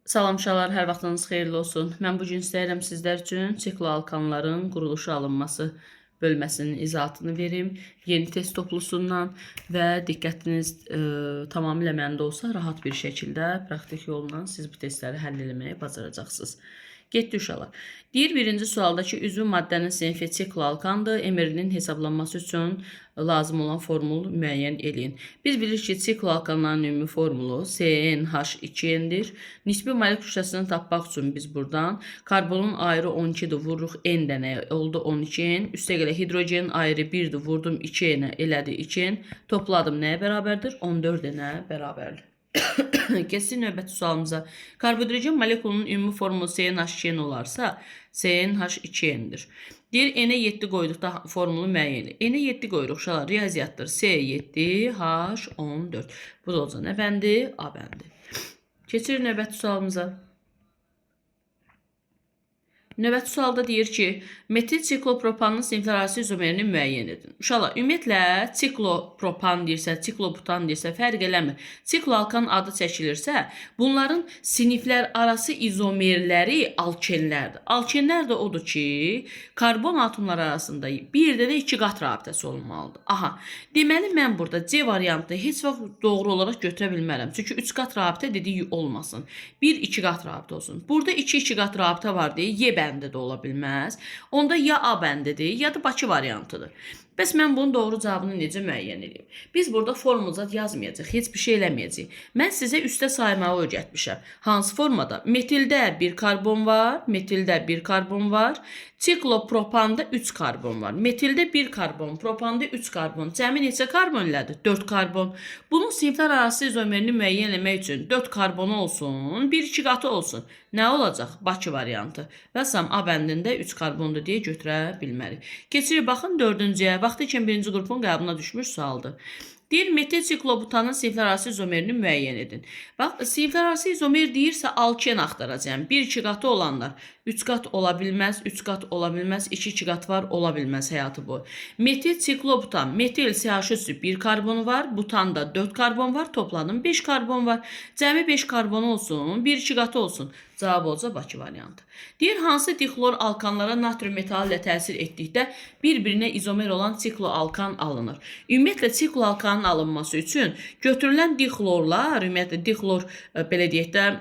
Salam uşaqlar, hər vaxtınız xeyirli olsun. Mən bu gün istəyirəm sizlər üçün sikloalkanların quruluşu alınması bölməsinin izahatını verim. Yeni test toplusundan və diqqətiniz tamamilə məndə olsa rahat bir şəkildə praktik yolla siz bu testləri həll etməyi bacaracaqsınız. Getdi uşaqlar. Deyir birinci sualdakı üzvü maddənin sinfi sikloalkandır. Emerinin hesablanması üçün lazım olan formulu müəyyən eləyin. Biz bilirik ki, sikloalkanların ümumi formulu CnH2n'dir. Nisbi molekul kütləsini tapmaq üçün biz buradan karbonun ayrı 12'dir, vururuq n dənəyə, oldu 12n. Üstəgələ hidrogenin ayrı 1'dir, vurdum 2n'ə, elədi 2n. Topladım nəyə bərabərdir? 14'ə bərabərdir. Keçsin növbəti sualımıza. Karbohidrogen molekulunun ümumi formulu CnH2n olarsa, CnH2n'dir. Deyir, N-ə 7 qoyduqda formulu müəyyən. N-ə 7 qoyuruq, uşaqlar, riyaziyyatdır. C7H14. Bu da olacaq nə bəndi? A bəndi. Keçir növbəti sualımıza. Növbəti sualda deyir ki, metil siklopropanın sinflərarası izomerini müəyyən edin. Uşaqlar, ümumiyyətlə siklopropan deyirsə, siklobutan deyirsə fərq eləmir. Sikloalkan adı çəkilirsə, bunların siniflər arası izomerləri alkenlərdir. Alkenlər də odur ki, karbon atomları arasında bir də 2 qat rabitəsi olmalıdır. Aha, deməli mən burada C variantı heç vaxt doğru olaraq götürə bilmərəm. Çünki 3 qat rabitə dediyi olmasın. 1-2 qat rabitə olsun. Burada 2-2 qat rabitə var deyə Y bəndi də ola bilməz. Onda ya A bəndidir, ya da Bakı variantıdır. Bəs mən bunun doğru cavabını necə müəyyən edeyim? Biz burada formulzat yazmayacaq, heç bir şey eləməyəcək. Mən sizə üstə saymağı öyrətmişəm. Hansı formada? Metildə 1 karbon var, metildə 1 karbon var. Siklopropanda 3 karbon var. Metildə 1 karbon, propanda 3 karbon. Cəmi neçə karbon elədir? 4 karbon. Bunun sinflər arası izomerini müəyyən etmək üçün 4 karbonu olsun, 1-2 qatı olsun. Nə olacaq? Bakı variantı. Və sam A bəndində 3 karbondur deyə götürə bilmərik. Keçirik, baxın 4-cüyə. Vaxtı ikən birinci qrupun qəbuluna düşmüş sualdır. Deyir, metil siklobutanın sinflərarası izomerini müəyyən edin. Bax, sinflərarası izomer deyirsə alken axtaracağım. 1-2 qatı olanlar 3 qat ola bilməz, 3 qat ola bilməz, 2-2 qat var, ola bilməz həyatı bu. Metil siklobutan, metil CH3 1 karbonu var, butanda 4 karbon var, topladım 5 karbon var. Cəmi 5 karbon olsun, 1-2 qatı olsun. Cavab olacaq Bakı variantı. Deyir, hansı dixlor alkanlara natrium metalı ilə təsir etdikdə bir-birinə izomer olan sikloalkan alınır. Ümumiyyətlə sikloalkanın alınması üçün götürülən dixlorlar, ümumiyyətlə dixlor belə deyək də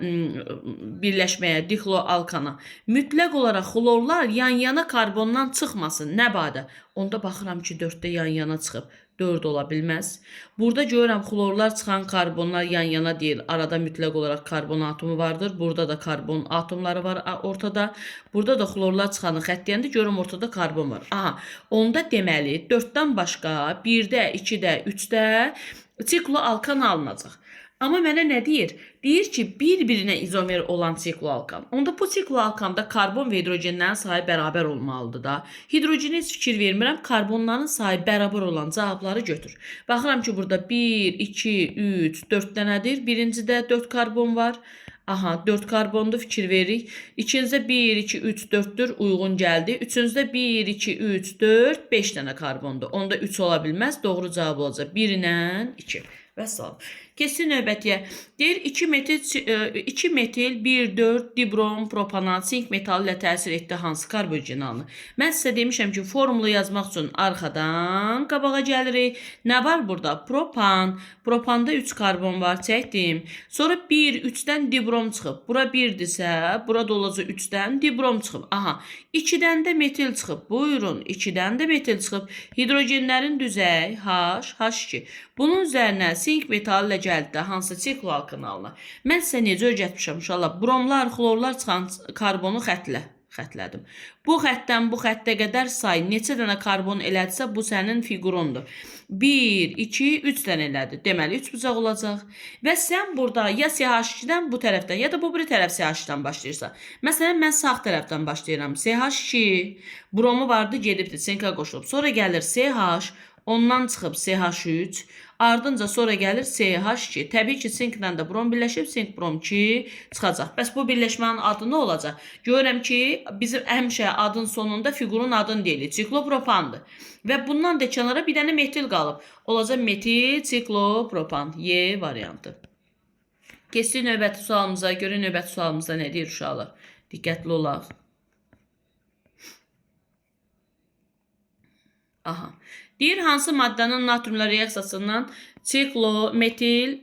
birləşməyə, dixloalkana mütləq olaraq xlorlar yan-yana karbondan çıxmasın. Nə badə? Onda baxıram ki, 4-də yan-yana çıxıb. 4 ola bilməz. Burada görürəm xlorlar çıxan karbonlar yan-yana deyil. Arada mütləq olaraq karbon atomu vardır. Burada da karbon atomları var ortada. Burada da xlorlar çıxanı xəttləyəndə görürəm ortada karbon var. Aha, onda deməli 4-dən başqa 1-də, 2-də, 3-də sikloalkan alınacaq. Amma mənə nə deyir? Deyir ki, bir-birinə izomer olan sikloalkan. Onda bu sikloalkanda karbon və hidrogenlərin sayı bərabər olmalıdır da. Hidrogenə heç fikir vermirəm. Karbonların sayı bərabər olan cavabları götür. Baxıram ki, burada 1, 2, 3, 4 dənədir. Birincidə 4 karbon var. Aha, 4 karbonda fikir veririk. İkincide 1, 2, 3, 4'dür. Uyğun gəldi. Üçüncüdə 1, 2, 3, 4, 5 dənə karbonda. Onda 3 ola bilməz. Doğru cavab olacaq 1 ilə 2. Vəssalam. Keçsin növbətiyə. Deyir, 2 metil 1,4 dibrom propanat sink metalı ilə təsir etdi hansı karbogen alınır? Mən sizə demişəm ki, formulu yazmaq üçün arxadan qabağa gəlirik. Nə var burada? Propan. Propanda 3 karbon var, çəkdim. Sonra 1, 3-dən dibrom çıxıb. Bura 1-dirsə, burada olacaq 3-dən dibrom çıxıb. Aha, 2-dən də metil çıxıb. Buyurun, 2-dən də metil çıxıb. Hidrogenlərin düzəyi H, H2. Bunun üzərinə sink metalı ilə gəldi də hansı sikloalkan alınır. Mən sizə necə öyrətmişəm uşaqlar? Bromlar, xlorlar çıxan karbonu xətlədim. Bu xəttdən bu xəttə qədər say neçə dənə karbon elədirsə bu sənin figurundur. 1, 2, 3 dənə elədi. Deməli 3 bucaq olacaq. Və sən burada ya CH2-dən bu tərəfdən ya da bu biri tərəf CH2-dən başlayırsan. Məsələn mən sağ tərəfdən başlayıram. CH2 bromu vardı, gedibdi, sinka qoşulub. Sonra gəlir CH, ondan çıxıb CH3, ardınca sonra gəlir CH2. Təbii ki, sinklə də brom birləşib, sink brom 2 çıxacaq. Bəs bu birləşmənin adı nə olacaq? Görürəm ki, bizim həmişə adın sonunda figurun adını deyilir. Siklopropandır. Və bundan da kənara bir dənə metil qalıb. Olacaq metil siklopropan. Y variantı. Keçdik növbəti sualımıza. Görün növbəti sualımızda nə deyir uşaqlar? Diqqətli olaq. Aha. Deyir hansı maddənin natriumla reaksiyasından metil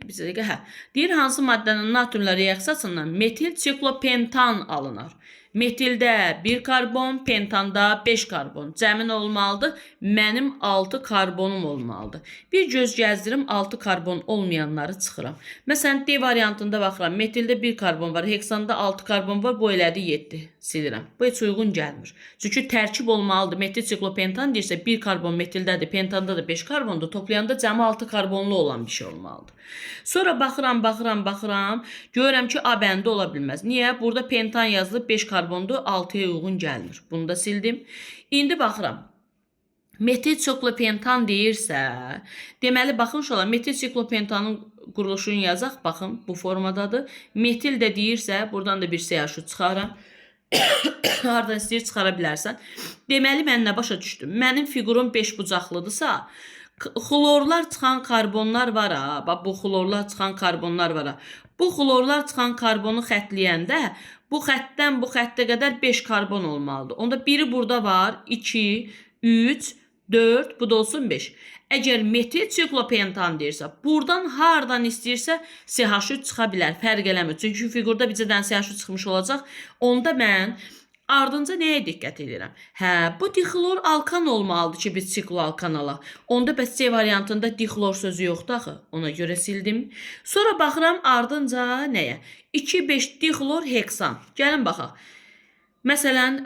Deyir hansı maddənin natriumla reaksiyasından metil siklopentan alınır. Metildə 1 karbon, pentanda 5 karbon. Cəmin olmalıdır. Mənim 6 karbonum olmalıdır. Bir göz gəzdirim 6 karbon olmayanları çıxıram. Məsələn, D variantında baxıram. Metildə 1 karbon var, heksanda 6 karbon var, bu elədi 7. Silirəm. Bu heç uyğun gəlmir. Çünki tərkib olmalıdır. Metil siklopentan deyirsə 1 karbon metildədir, pentanda da 5 karbondur. Toplayanda cəmi 6 karbonlu olan bir şey olmalıdır. Sonra baxıram. Görürəm ki, A bəndi ola bilməz. Niyə? Burada pentan yazılıb 5 karbondur, 6-ya uyğun gəlmir. Bunu da sildim. İndi baxıram. Metil siklopentan deyirsə, deməli, baxın uşaqlar, metil siklopentanın quruluşunu yazaq. Baxın, bu formadadır. Metil də deyirsə, buradan da bir CH3 çıxaram. Hardan istəyir çıxara bilərsən. Deməli, mən nə başa düşdüm? Mənim figurum 5 bucaqlıdırsa, xlorlar çıxan karbonlar var ha. Bax, bu xlorlar çıxan karbonlar var ha. Bu xlorlar çıxan karbonu xətləyəndə, bu xəttdən bu xəttə qədər 5 karbon olmalıdır. Onda biri burada var, 2, 3, 4, bu da olsun 5. Əgər metil siklopentan deyirsə, buradan hardan istəyirsə CH3 çıxa bilər, fərq eləmir. Çünki figurda bircə dənə CH3 çıxmış olacaq. Onda mən ardınca nəyə diqqət edirəm? Bu dixlor alkan olmalıdır ki, biz sikloalkan alaq. Onda bəs C variantında dixlor sözü yoxdur axı. Ona görə sildim. Sonra baxıram ardınca nəyə? 2,5 dixlor heksan. Gəlin baxaq. Məsələn,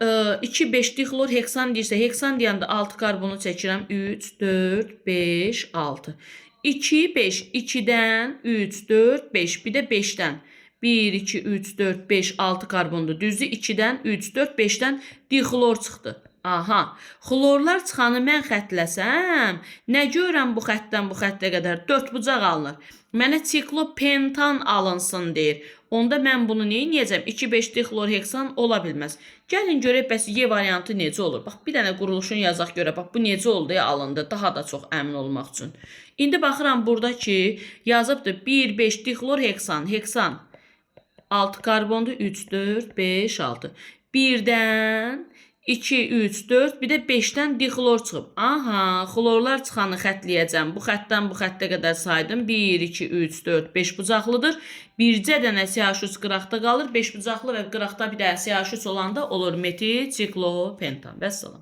2,5 dixlor heksan deyirsə, heksan deyəndə 6 karbonu çəkirəm. 3, 4, 5, 6. 2, 5, 2-dən 3, 4, 5, bir də 5-dən. 1, 2, 3, 4, 5, 6 karbondur. Düzdür, 2-dən 3, 4, 5-dən dixlor çıxdı. Aha, xlorlar çıxanı mən xətləsəm, nə görürəm bu xəttdən bu xəttə qədər? 4 bucaq alınır. Mənə siklopentan alınsın deyir. Onda mən bunu neyəcəm? 2,5 dixlorheksan ola bilməz. Gəlin görək bəs Y variantı necə olur? Bax, bir dənə quruluşunu yazaq görə. Bax, bu necə oldu ya alındı? Daha da çox əmin olmaq üçün. İndi baxıram burada ki, yazıbdır 1,5 dixlorheksan. Heksan 6 karbondur. 3, 4, 5, 6. Birdən 2, 3, 4, bir də 5-dən dixlor çıxıb. Aha, xlorlar çıxanı xətləyəcəm. Bu xəttdən bu xəttə qədər saydım. 1, 2, 3, 4, 5 bucaqlıdır. Bircə dənə CH3 qıraqda qalır. 5 bucaqlı və qıraqda bir dənə CH3 olanda olur metil siklopentan. Vəssalam.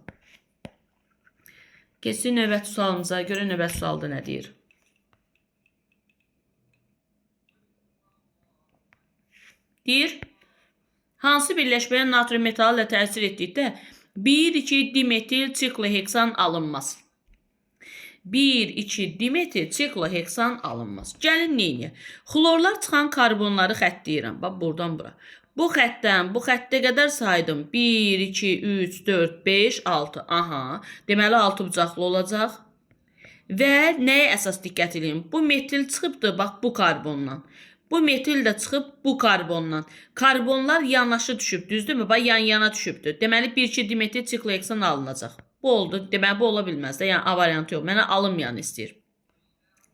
Keçdik növbəti sualımıza. Görün növbəti sualda nə deyir? Deyir, hansı birləşməyə natrium metalı ilə təsir etdikdə 1,2 dimetil sikloheksan alınmaz. 1,2 dimetil sikloheksan alınmaz. Gəlin neyniyək? Xlorlar çıxan karbonları xəttləyirəm. Bax, buradan bura. Bu xəttdən bu xəttə qədər saydım. 1, 2, 3, 4, 5, 6. Aha, deməli 6 bucaqlı olacaq. Və nəyə əsas diqqət edin? Bu metil çıxıbdır, bax, bu karbondan. Bu metil də çıxıb bu karbondan. Karbonlar yanaşı düşüb, düzdürmü? Bax, yan-yana düşübdür. Deməli, 1,2 dimetil sikloheksan alınacaq. Bu oldu. Deməli, bu ola bilməz də. Yəni, A variantı yox. Mənə alınmayan istəyir.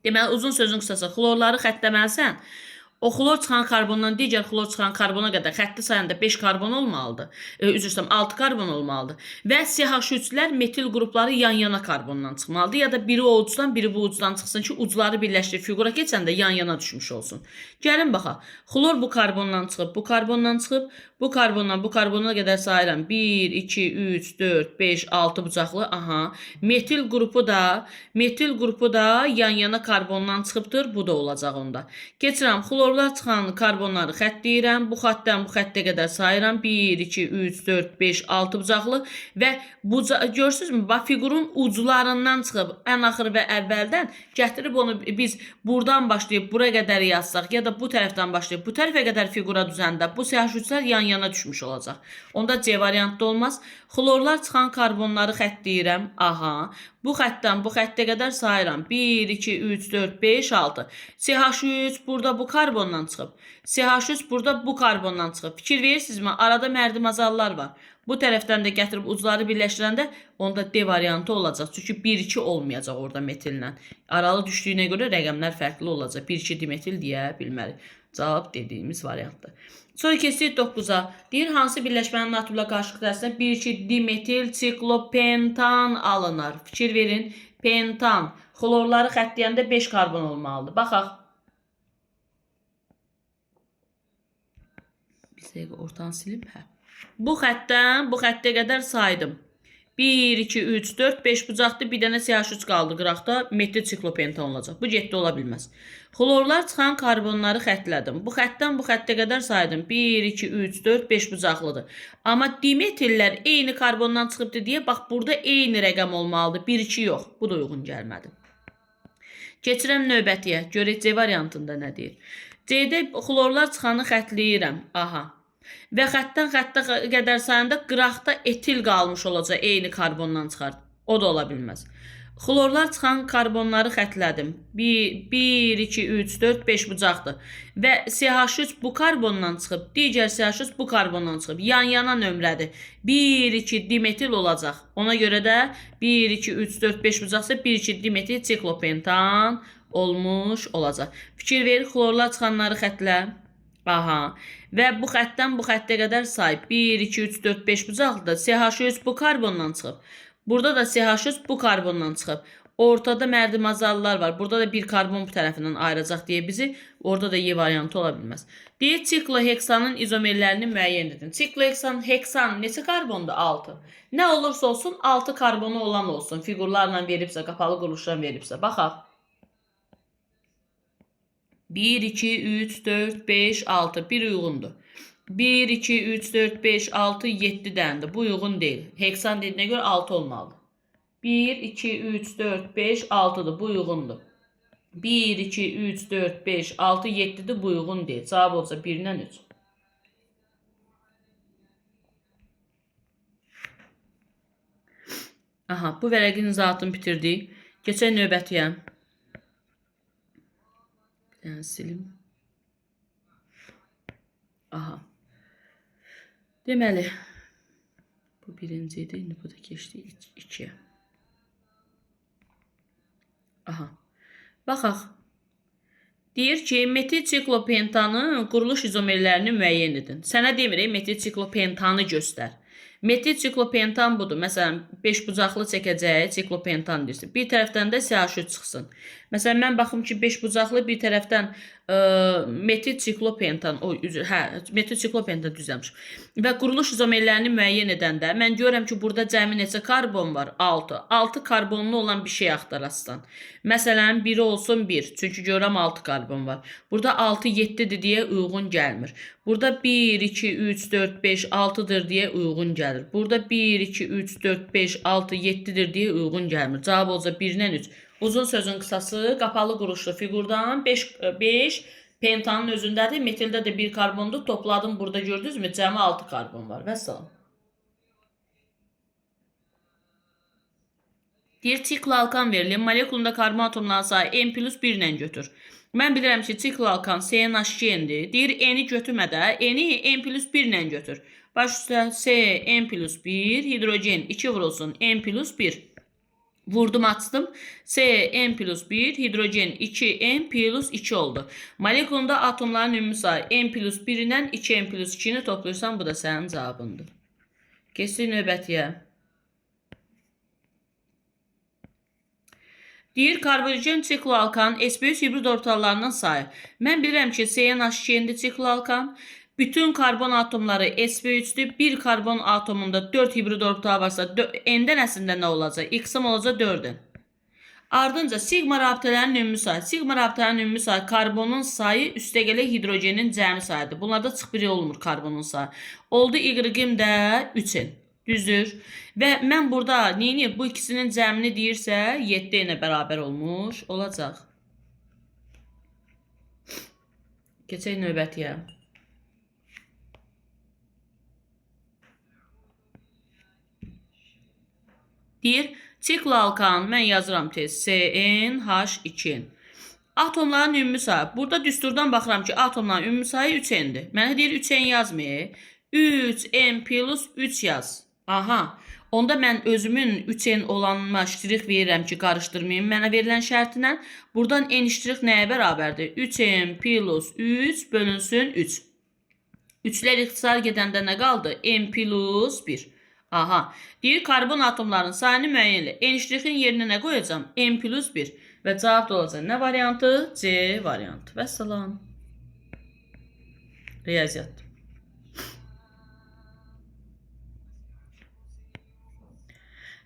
Deməli, uzun sözün qısası, xlorları xəttləməlisən. O xlor çıxan karbondan digər xlor çıxan karbona qədər xətti sayında 5 karbon olmalıdır. Üzr istəyirəm, 6 karbon olmalıdır. Və CH3-lər metil qrupları yan-yana karbondan çıxmalıdır. Ya da biri o ucdan, biri bu ucdan çıxsın ki, ucları birləşdirib figura keçəndə yan-yana düşmüş olsun. Gəlin baxaq. Xlor bu karbondan çıxıb, bu karbondan çıxıb, bu karbondan bu karbona qədər sayıram. 1, 2, 3, 4, 5, 6 bucaqlı. Aha. Metil qrupu da yan-yana karbondan çıxıbdır. Bu da olacaq onda. Keçirəm. Xlorlar çıxan karbonları xəttləyirəm. Bu xəttdən bu xəttə qədər sayıram. 1, 2, 3, 4, 5, 6 bucaqlı. Və görürsünüzmü? Bax, figurun uclarından çıxıb ən axır və əvvəldən gətirib onu biz buradan başlayıb bura qədər yazsaq ya da bu tərəfdən başlayıb bu tərəfə qədər figura düzəndə bu CH3-lər yan-yana düşmüş olacaq. Onda C variantda olmaz. Xlorlar çıxan karbonları xəttləyirəm. Aha. Bu xəttdən bu xəttə qədər sayıram. 1, 2, 3, 4, 5, 6. CH3 burada bu karbondan çıxıb. CH3 burada bu karbondan çıxıb. Fikir verirsinizmi? Arada mərdimazallar var. Bu tərəfdən də gətirib ucları birləşdirəndə onda D variantı olacaq. Çünki 1-2 olmayacaq orada metillə. Aralı düşdüyünə görə rəqəmlər fərqli olacaq. 1-2 dimetil deyə bilmərik. Cavab dediyimiz variantdır. Sonra keçdik 9-a. Deyir, hansı birləşmənin atomla qarşı kütləsində 1,2 dimetil siklopentan alınır? Fikir verin. Pentan. Xlorları xəttləyəndə 5 karbon olmalıdır. Baxaq. Bir dəqiqə ortadan silib. Bu xəttdən bu xəttə qədər saydım. 1, 2, 3, 4, 5 bucaqdır. Bir dənə CH3 qaldı qıraqda. Metil siklopentan olacaq. Bu getdi ola bilməz. Xlorlar çıxan karbonları xəttlədim. Bu xəttdən bu xəttə qədər saydım. 1, 2, 3, 4, 5 bucaqlıdır. Amma dimetillər eyni karbondan çıxıbdır deyə, bax burada eyni rəqəm olmalıdır. 1, 2 yox. Bu da uyğun gəlmədi. Keçirəm növbətiyə. Görək C variantında nə deyir. C-də xlorlar çıxanı xəttləyirəm. Aha. Və xəttdən xəttə qədər sayanda qıraqda etil qalmış olacaq, eyni karbondan çıxar. O da ola bilməz. Xlorlar çıxan karbonları xəttlədim. 1, 2, 3, 4, 5 bucaqdır. Və CH3 bu karbondan çıxıb, digər CH3 bu karbondan çıxıb. Yan-yana nömrədir. 1, 2 dimetil olacaq. Ona görə də 1, 2, 3, 4, 5 bucaqsa 1, 2 dimetil siklopentan olmuş olacaq. Fikir ver, xlorlar çıxanları xəttlə. Aha. Və bu xəttdən bu xəttə qədər say. 1, 2, 3, 4, 5 bucaqlıdır. CH3 bu karbondan çıxıb. Burada da CH3 bu karbondan çıxıb. Ortada mərdimazarlar var. Burada da bir karbon bu tərəfindən ayıracaq deyə bizi. Orada da Y variantı ola bilməz. Deyir, sikloheksanın izomerlərini müəyyən edin. Sikloheksan neçə karbondur? 6. Nə olursa olsun 6 karbonu olan olsun. Figurlarla veribsə, qapalı quruluşdan veribsə. Baxaq. 1, 2, 3, 4, 5, 6. Bir uyğundur. 1, 2, 3, 4, 5, 6, 7 dənədir. Bu uyğun deyil. Heksan dediyinə görə 6 olmalıdır. 1, 2, 3, 4, 5, 6'dır. Bu uyğundur. 1, 2, 3, 4, 5, 6, 7'dir. Bu uyğun deyil. Cavab olsa 1-dən 3. Aha, bu vərəqin izahatını bitirdik. Keçək növbətiyə. Yəni silim. Aha. Deməli, bu birinci idi. İndi bu da keçdi 2'yə. Aha. Baxaq. Deyir ki, metil siklopentanın quruluş izomerlərini müəyyən edin. Sənə demirək, metil siklopentanı göstər. Metil siklopentan budur. Məsələn, 5 bucaqlı çəkəcək, siklopentan deyirsin. Bir tərəfdən də CH3 çıxsın. Məsələn, mən baxım ki, 5 bucaqlı bir tərəfdən metil siklopentan, metil siklopentan düzəlmiş. Və quruluş izomerlərini müəyyən edəndə mən görürəm ki, burada cəmi neçə karbon var? 6. 6 karbonlu olan bir şey axtarasın. Məsələn, biri olsun 1. Çünki görürəm 6 karbon var. Burada 6, 7'dir deyə uyğun gəlmir. Burada 1, 2, 3, 4, 5, 6'dır deyə uyğun gəlir. Burada 1, 2, 3, 4, 5, 6, 7'dir deyə uyğun gəlmir. Cavab olsa 1-dən 3. Uzun sözün qısası, qapalı quruluşlu figurdan 5 pentanın özündədir. Metildə də 1 karbondur. Topladım burada, gördünüz mü? Cəmi 6 karbon var. Vəssalam. Deyir, sikloalkan verilir. Molekulunda karbon atomlarının sayı N+1 ilə götür. Mən bilirəm ki, sikloalkan CN2-dir. Deyir, N-i götürmədə, N-i N+1 ilə götür. Baş üstə CN+1, hidrogen 2 vurulsun N+1. Vurdum, açdım. CN+1, hidrogen 2N+2 oldu. Molekulunda atomların ümumi sayı N+1 ilə 2N+2'ni toplayırsan, bu da sənin cavabındır. Keçdik növbətiyə. Deyir, karbonigen sikloalkan S5 hibrid orbitallarının sayı. Mən bilirəm ki, CN2-dir sikloalkan. Bütün karbon atomları S3'dür. Bir karbon atomunda 4 hibrid orbital varsa N'dən əslində nə olacaq? X-im olacaq 4'ün. Ardınca sigma rabitələrin ümumi sayı. Sigma rabitələrin ümumi sayı karbonun sayı üstəgələ hidrogenin cəmi sayıdır. Bunlarda çıx biri olmur karbonun sayı. Oldu Y-im də 3'in. Düzdür. Və mən burada neyini? Bu ikisinin cəmini deyirsə 7 ilə bərabər olmuş olacaq. Keçək növbətiyə. Deyir, sikloalkan, mən yazıram tez, CnH2. Atomların ümumi sayı. Burada düsturdan baxıram ki, atomların ümumi sayı 3n'dir. Mənə deyir 3n yazmayı. 3n+3 yaz. Aha. Onda mən özümün 3n olanına ştrix verirəm ki, qarışdırmayım mənə verilən şərtindən. Buradan n ştrix nəyə bərabərdir? 3n plus 3 bölünsün 3. 3'lər ixtisar gedəndə nə qaldı? N plus 1. Aha. Deyir, karbon atomlarının sayını müəyyən elə. N ştrixin yerinə nə qoyacağım? N plus 1. Və cavab da olacaq nə variantı? C variantı. Vəssalam. Riyaziyyat.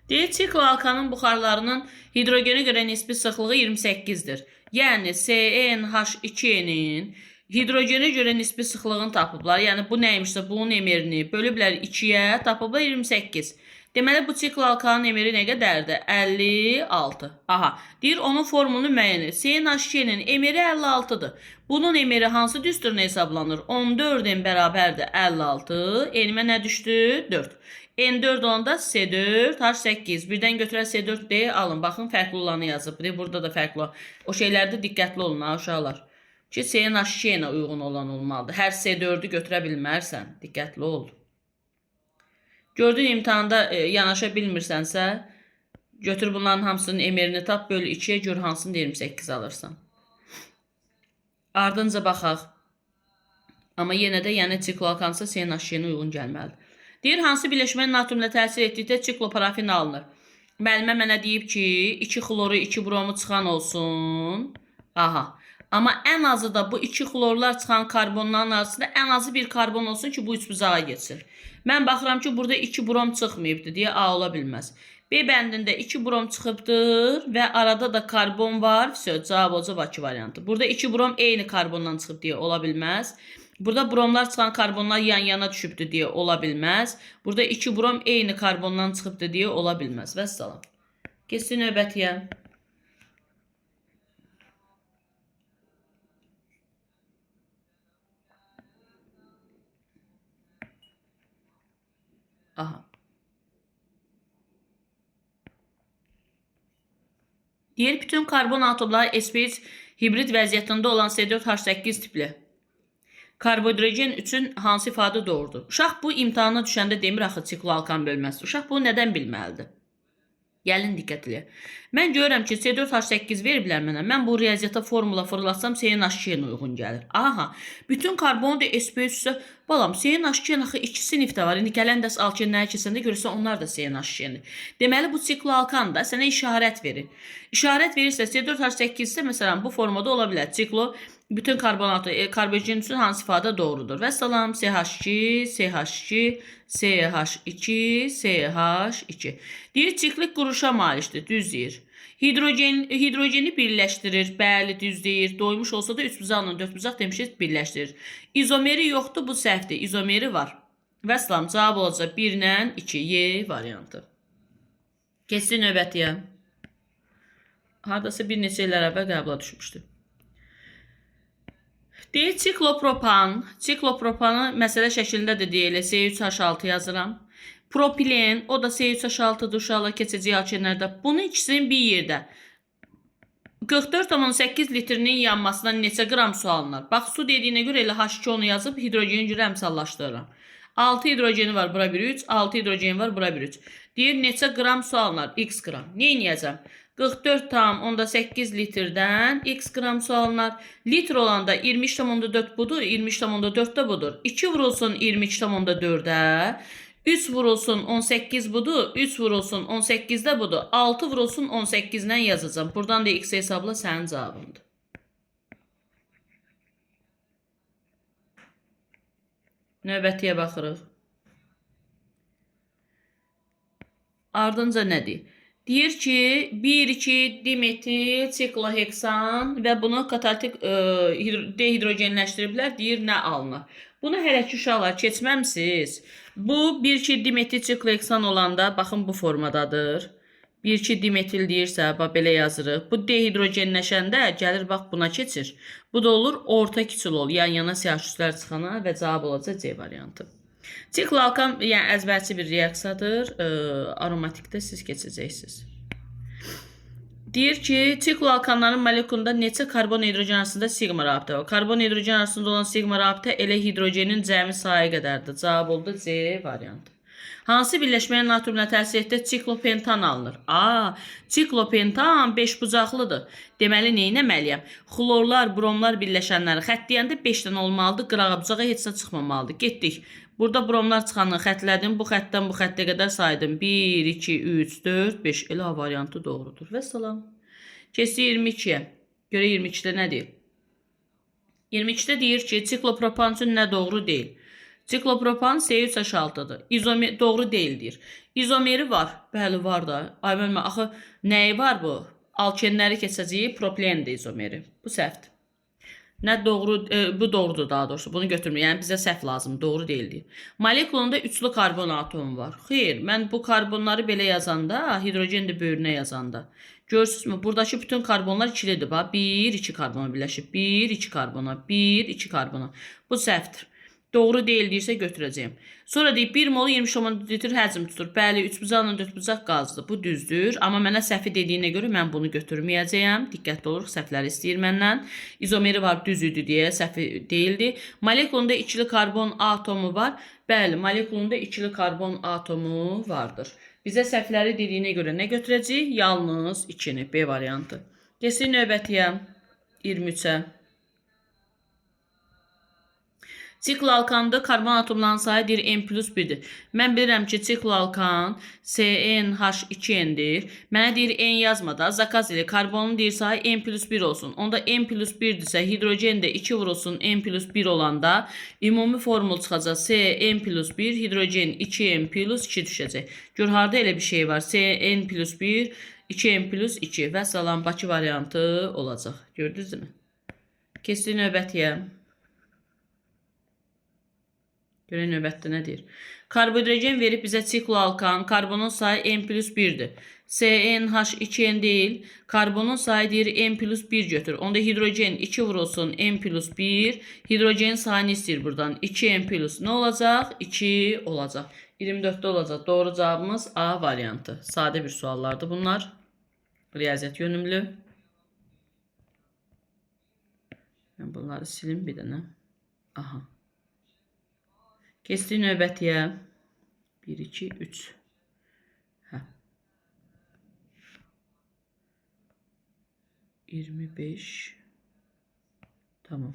Deyir, sikl alkanın buxarlarının hidrogenə görə nisbi sıxlığı 28-dir. Yəni, CnH2-nin hidrogenə görə nisbi sıxlığını tapıblar. Yəni, bu nəymişsə, bunun emirini bölüblər 2-yə, tapıblar 28. Deməli, bu sikl alkanın emiri nə qədərdir? 56. Aha, deyir, onun formunu müəyyən et. CnH2-nin emiri 56-dır. Bunun emiri hansı düsturuna hesablanır? 14-in bərabərdir 56. Enimə nə düşdü? 4. N4 olanda C4, H8. Birdən götürər C4 deyə alın. Baxın, fərqli olanı yazıb. Burada da fərqli olan. O şeylərdə diqqətli olun, uşaqlar. Ki, CnH2-nə uyğun olan olmalıdır. Hər C4'ü götürə bilmərsən. Diqqətli ol. Gördüyün imtihanda yanaşa bilmirsənsə, götür bunların hamısının emirini tap, böl 2-yə gör hansını 28 alırsan. Ardınca baxaq. Amma yenə də, yəni sikloalkansa CnH2-nə uyğun gəlməlidir. Deyir, hansı birləşmənin natriumla təsir etdikdə sikloparafin alınır? Müəllimə mənə deyib ki, 2 xloru, 2 bromu çıxan olsun. Aha. Amma ən azı da bu 2 xlorlar çıxan karbonların arasında ən azı bir karbon olsun ki, bu üç buzağa geçsin. Mən baxıram ki, burada 2 brom çıxmayıbdır deyə A ola bilməz. B bəndində 2 brom çıxıbdır və arada da karbon var. Cavab olacaq A2 variantı. Burada 2 brom eyni karbondan çıxıb deyə ola bilməz. Burada bromlar çıxan karbonlar yan-yana düşübdür deyə ola bilməz. Burada 2 brom eyni karbondan çıxıbdır deyə ola bilməz. Vəssalam. Keçsin növbətiyə. Aha. Deyir, bütün karbon atomları sp3 hibrid vəziyyətində olan C4H8 tipli. Karbohidrogen üçün hansı ifadə doğrudur? Uşaq bu imtihana düşəndə demir axı sikloalkan bölməsi. Uşaq bunu nədən bilməlidir? Gəlin diqqət elə. Mən görürəm ki, C4H8 veriblər mənə. Mən bu riyaziyyata formula fırlatsam CnH2-yə uyğun gəlir. Aha, bütün karbonu da sp3-sə, balam, CnH2-nin axı 2 sinifdə var. İndi gələn dərs alkenlərə keçəndə görürsən, onlar da CnH2-dir. Deməli, bu sikloalkan da sənə işarət verir. İşarət verirsə, C4H8 isə, məsələn, bu formada ola bilər. Siklo, bütün karbohidrogen üçün hansı ifadə doğrudur? Vəssalam, CH2, CH2, CH2, CH2. Deyir, ciklik quruşa malikdir, düz deyir. Hidrogeni birləşdirir, bəli, düz deyir. Doymuş olsa da 3 buzaqla 4 buzaq demişik, birləşdirir. İzomeri yoxdur, bu səhvdir. İzomeri var. Vəssalam, cavab olacaq 1 ilə 2, Y variantı. Keçsin növbətiyə. Haradasa bir neçə illər əvvəl qəbula düşmüşdü. Deyir, siklopropanı məsələ şəklində də deyilir. C3H6 yazıram. Propilen, o da C3H6-dır, uşaqlar keçəcək alkenlərdə. Bunun ikisinin bir yerdə 44,8 litrinin yanmasından neçə qram su alınır? Bax, su dediyinə görə elə H2 onu yazıb hidrogeni görə əmsallaşdırıram. 6 hidrogeni var, bura 1, 3. 6 hidrogeni var, bura 1, 3. Deyir, neçə qram su alınır? X qram. Nə inəyəcəm? 44,8 litrdən x qram su alınır. Litr olanda 23,4 budur, 23,4 də budur. 2 vurulsun 22,4-ə, 3 vurulsun 18 budur, 3 vurulsun 18 də budur. 6 vurulsun 18-dən yazacağım. Buradan da x hesabla sənin cavabındır. Növbətiyə baxırıq. Ardınca nədir? Deyir ki, 1,2 dimetil sikloheksan və bunu katalitik dehidrogenləşdiriblər. Deyir, nə alınır? Bunu hələ ki, uşaqlar keçməmisiz. Bu 1,2 dimetil sikloheksan olanda, baxın, bu formadadır. 1,2 dimetil deyirsə, belə yazırıq. Bu dehidrogenləşəndə gəlir, bax, buna keçir. Bu da olur, orta kiçil ol, yan-yana CH3-lər çıxana və cavab olacaq C variantı. Sikloalkan, yəni əzbərçi bir reaksiyadır. Aromatikdə siz keçəcəksiniz. Deyir ki, sikloalkanların molekulunda neçə karbon hidrogen arasında sigma rabitə var? Karbon hidrogen arasında olan sigma rabitə elə hidrogenin cəmi sayı qədərdir. Cavab oldu C variantı. Hansı birləşməyə natriumla təsir etdi? Siklopentan alınır. Siklopentan 5 bucaqlıdır. Deməli, nə etməliyəm? Xlorlar, bromlar birləşənləri xətləyəndə 5-dən olmalıdır. Qırağa bucağa heç nə çıxmamalıdır. Getdik. Burada bromlar çıxanı xətlədim. Bu xəttdən bu xəttə qədər saydım. 1, 2, 3, 4, 5. Elə variantı doğrudur. Və salam. Keçdik 22-yə. Görə 22-də nə deyir? 22-də deyir ki, siklopropan üçün nə doğru deyil. Siklopropan C3H6'dır. İzomer doğru deyildir. İzomeri var. Bəli, var da. Ay mənə axı nəyi var bu? Alkenləri keçəcəyi propilendir izomeri. Bu səhvdir. Nə doğru, bu doğrudur daha doğrusu. Bunu götürmür. Yəni bizə səhv lazım, doğru deyildir. Molekulunda üçlü karbon atomu var. Xeyr, mən bu karbonları belə yazanda, hidrogen də böyrünə yazanda. Görürsünüzmü? Buradakı bütün karbonlar ikilidir. Bax, 1, 2 karbona birləşib. 1, 2 karbona, 1, 2 karbona. Bu səhvdir. Doğru deyil deyirsə götürəcəyim. Sonra deyib 1 mol 20 litr həcm tutur. Bəli, 3 bucaqla 4 bucaq qazdır. Bu düzdür. Amma mənə səhvi dediyinə görə mən bunu götürməyəcəyəm. Diqqətli oluruq, səhvləri istəyir məndən. İzomeri var, düz idi deyə səhvi deyildi. Molekulunda ikili karbon atomu var. Bəli, molekulunda ikili karbon atomu vardır. Bizə səhvləri dediyinə görə nə götürəcəyik? Yalnız 2-ni, B variantı. Keçdik növbətiyə, 23-ə. Sikloalkanda karbon atomlarının sayı deyir N+1'dir. Mən bilirəm ki, sikloalkan CnH2n'dir. Mənə deyir N yazmada zakaz ilə karbonun deyir sayı N+1 olsun. Onda N+1'dirsə hidrogen də 2 vurulsun N+1 olanda ümumi formul çıxacaq Cn+1 hidrogen 2n+2 düşəcək. Gör harda elə bir şey var. Cn+1 2n+2 və salam Bakı variantı olacaq. Gördünüz mü? Keçdik növbətiyə. Görək növbətdə nə deyir? Karbohidrogen verib bizə sikloalkan, karbonun sayı N+1'dir. CnH2n deyil, karbonun sayı deyir N+1 götür. Onda hidrogen 2 vurulsun N+1, hidrogenin sayını istəyir buradan. 2n+, nə olacaq? 2 olacaq. 24'də olacaq. Doğru cavabımız A variantı. Sadə bir suallardır bunlar. Riyaziyyat yönümlü. Mən bunları silim bir dənə. Aha. Keçdik növbətiyə. 1, 2, 3. Hə. 25. Tamam.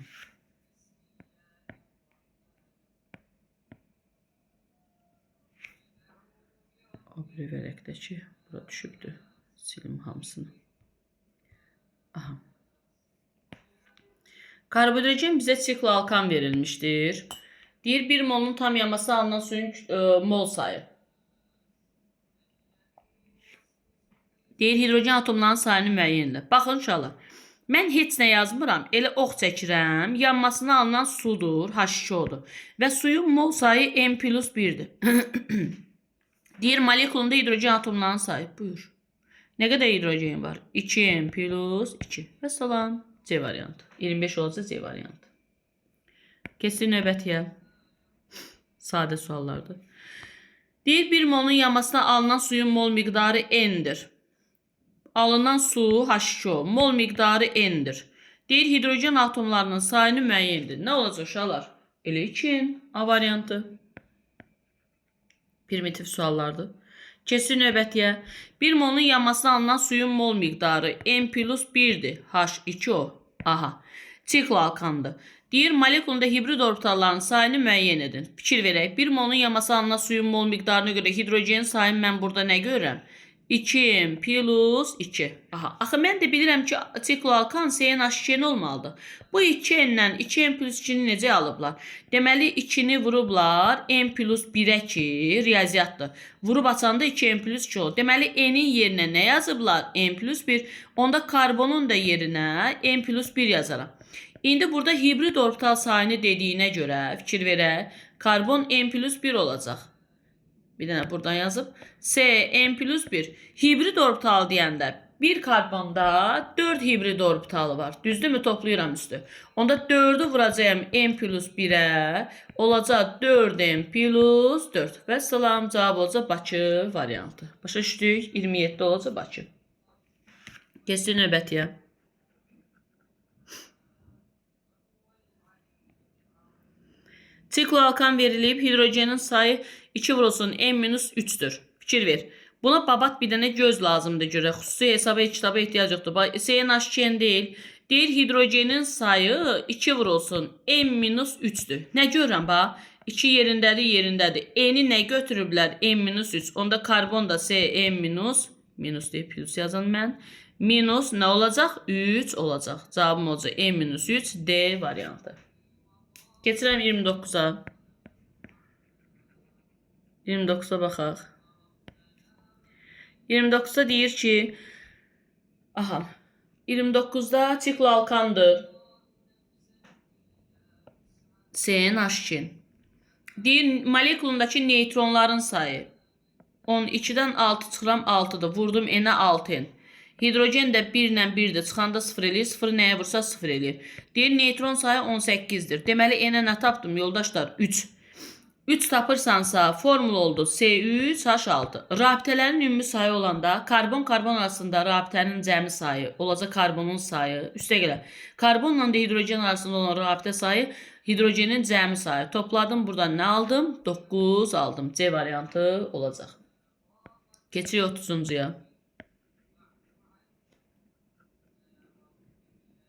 O biri vərəqdəki bura düşübdür. Silim hamısını. Aha. Karbohidrogen bizə sikloalkan verilmişdir. Deyir 1 molun tam yanması alınan suyun mol sayı. Deyir hidrogen atomlarının sayını müəyyənlə. Baxın uşaqlar. Mən heç nə yazmıram. Elə ox çəkirəm. Yanmasına alınan sudur. H2O-dur. Və suyun mol sayı N+1'dir. Deyir molekulunda hidrogen atomlarının sayı. Buyur. Nə qədər hidrogen var? 2N+2. Və salam. C variantı. 25 olacaq C variantı. Keçdik növbətiyə. Sadə suallardır. Deyir 1 molun yanmasına alınan suyun mol miqdarı N'dir. Alınan su H2O. Mol miqdarı N'dir. Deyir hidrogen atomlarının sayını müəyyəndir. Nə olacaq uşaqlar? Elə 2N. A variantı. Primitiv suallardır. Keçdik növbətiyə. 1 molun yanmasına alınan suyun mol miqdarı N+1'dir. H2O. Aha. Sikloalkandır. Deyir molekulunda hibrid orbitalların sayını müəyyən edin. Fikir verək. 1 molun yanması alınan suyun mol miqdarına görə hidrogenin sayını mən burada nə görürəm? 2n+2. Aha. Axı mən də bilirəm ki, sikloalkan CnH2n olmalıdır. Bu 2n-dən 2n+2-ni necə alıblar? Deməli 2-ni vurublar n+1-ə ki, riyaziyyatdır. Vurub açanda 2n+2 olur. Deməli n-in yerinə nə yazıblar? n+1. Onda karbonun da yerinə n+1 yazaram. İndi burada hibrid orbital sayını dediyinə görə fikir verək. Karbon N+1 olacaq. Bir dənə buradan yazıb. N+1. Hibrid orbital deyəndə bir karbonda 4 hibrid orbitalı var. Düzdürmü? Toplayıram üstü. Onda 4'ü vuracağım N+1'ə. Olacaq 4N+4. Və salam cavab olacaq Bakı variantı. Başa düşdük. 27 olacaq Bakı. Keçdik növbətiyə. Sikloalkan verilib, hidrojenin sayı 2 vurulsun n-3'dür. Fikir ver. Buna babat bir dənə göz lazımdır görə. Xüsusi hesaba kitaba ehtiyac yoxdur. CNH2 deyil. Deyir hidrojenin sayı 2 vurulsun n-3'dür. Nə görürəm bax? 2 yerindədir, yerindədir. N'i nə götürüblər? n-3. Onda karbon da Cn- minus deyib plus yazan mən. Minus nə olacaq? 3 olacaq. Cavabım olacaq n-3 D variantı. Keçirəm 29'a. 29'a baxaq. 29'da deyir ki, aha, 29'da sikloalkandır. CNH2. Deyir molekulundakı neytronların sayı 12'dən 6 çıxıram 6'dır. Vurdum N-ə 6N. Hidrojen də 1 ilə 1'dir. Çıxanda 0 eləyir. 0 nəyə vursa 0 eləyir. Deyir neytron sayı 18'dir. Deməli N-ə nə tapdım yoldaşlar? 3. 3 tapırsansa formül oldu C3H6. Rabitələrin ümumi sayı olanda karbon-karbon arasında rabitənin cəmi sayı olacaq karbonun sayı. Üstə gələ. Karbonla da hidrojen arasında olan rabitə sayı hidrojenin cəmi sayı. Topladım buradan nə aldım? 9 aldım. C variantı olacaq. Keçiyor 30'ya.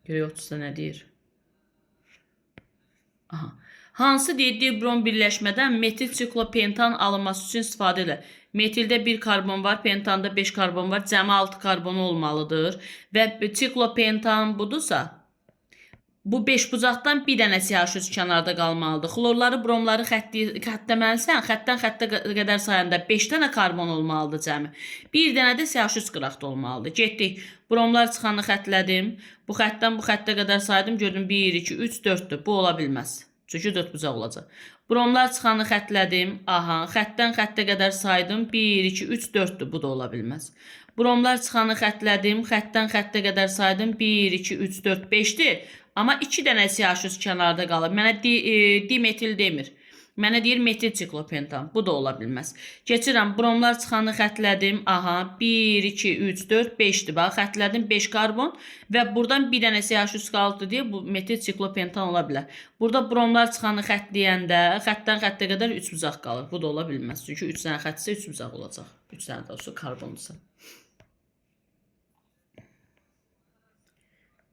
Görüyor 30'da nə deyir? Aha. Hansı dibrom birləşmədən metil siklopentan alınması üçün istifadə edilir? Metildə 1 karbon var, pentanda 5 karbon var, cəmi 6 karbon olmalıdır. Və siklopentan budursa, bu 5 bucaqdan bir dənə CH3 kənarda qalmalıdır. Xlorları, bromları xəttləməlisən, xəttdən xəttə qədər sayanda 5 dənə karbon olmalıdır cəmi. Bir dənə də CH3 qıraqda olmalıdır. Getdik, bromlar çıxanı xəttlədim. Bu xəttdən bu xəttə qədər saydım, gördüm 1, 2, 3, 4'dür. Bu ola bilməz. Çünki 4 bucaq olacaq. Bromlar çıxanı xəttlədim. Aha, xəttdən xəttə qədər saydım. 1, 2, 3, 4'dür. Bu da ola bilməz. Bromlar çıxanı xəttlədim. Xəttdən xəttə qədər saydım. 1, 2, 3, 4, 5'dir. Amma 2 dənə CH3 kənarda qalır. Mənə dimetil demir. Mənə deyir metil siklopentan. Bu da ola bilməz. Keçirəm. Bromlar çıxanı xəttlədim. Aha, 1, 2, 3, 4, 5'dir. Bax, xəttlədim 5 karbon və buradan bir dənə CH3 qalıbdır deyə bu metil siklopentan ola bilər. Burada bromlar çıxanı xəttləyəndə xəttdən xəttə qədər 3 bucaq qalır. Bu da ola bilməz. Çünki 3 dənə xəttsə 3 bucaq olacaq. 3 dənə də olsa karbondursa.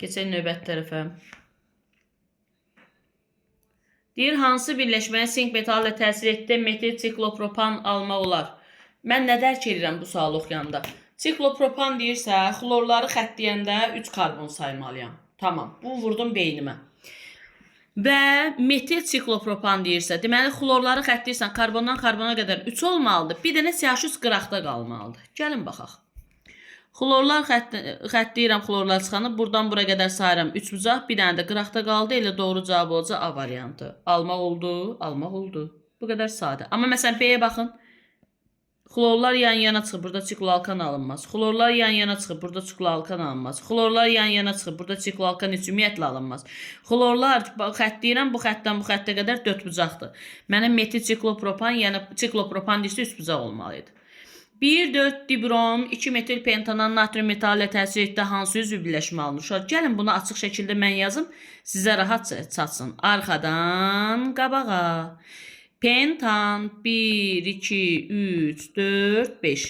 Keçək növbəti tərəfə. Deyir, hansı birləşməyə sink metalı təsir etdi, metil siklopropan almaq olar? Mən nə dərk edirəm bu sualı oxuyanda? Siklopropan deyirsə, xlorları xəttləyəndə 3 karbon saymalıyam. Tamam, bu vurdum beynimə. Və metil siklopropan deyirsə, deməli xlorları xəttləyirsən, karbondan karbona qədər 3 olmalıdır. Bir dənə CH3 qıraqda qalmalıdır. Gəlin baxaq. Xlorlar xəttləyirəm, xlorlar çıxanı. Buradan bura qədər sayıram 3 bucaq. Bir dənə də qıraqda qaldı. Elə doğru cavab olacaq A variantı. Almaq oldu, almaq oldu. Bu qədər sadə. Amma məsələn B-yə baxın. Xlorlar yan-yana çıxıb, burada sikloalkan alınmaz. Xlorlar yan-yana çıxıb, burada sikloalkan alınmaz. Xlorlar yan-yana çıxıb, burada sikloalkan heç ümumiyyətlə alınmaz. Xlorlar xəttləyirəm, bu xəttdən bu xəttə qədər 4 bucaqdır. Mənə metil siklopropan, yəni siklopropan deyirsə 3 bucaq olmalıydı. 1,4 dibrom, 2 metil pentanan natrium metalı ilə təsir etdi hansı üzvü birləşmə alınır? Gəlin bunu açıq şəkildə mən yazım, sizə rahat çatsın. Arxadan qabağa. Pentan 1, 2, 3, 4, 5.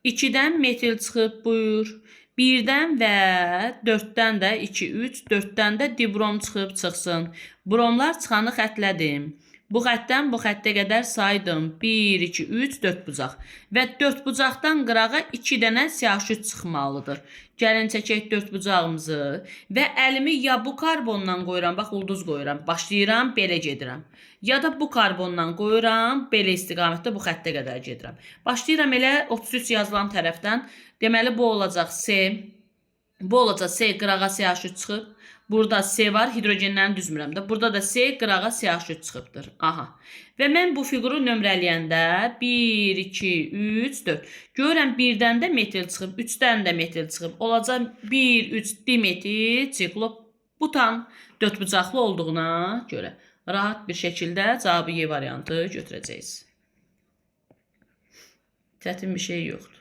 2-dən metil çıxıb buyur. 1-dən və 4-dən də 2, 3, 4-dən də dibrom çıxıb çıxsın. Bromlar çıxanı xəttlədim. Bu xəttdən bu xəttə qədər saydım. 1, 2, 3, 4 bucaq. Və 4 bucaqdan qırağa 2 dənə CH3 çıxmalıdır. Gəlin çəkək 4 bucağımızı. Və əlimi ya bu karbondan qoyuram, bax ulduz qoyuram. Başlayıram, belə gedirəm. Ya da bu karbondan qoyuram, belə istiqamətdə bu xəttə qədər gedirəm. Başlayıram elə 33 yazılan tərəfdən. Deməli bu olacaq C. Bu olacaq C, qırağa CH3 çıxıb. Burada C var, hidrogenlərini düzmürəm də. Burada da C, qırağa CH3 çıxıbdır. Aha. Və mən bu fiquru nömrələyəndə 1, 2, 3, 4. Görürəm 1-dən də metil çıxıb, 3-dən də metil çıxıb. Olacaq 1, 3 dimetil siklobutan 4 bucaqlı olduğuna görə rahat bir şəkildə cavabı Y variantı götürəcəyiz. Çətin bir şey yoxdur.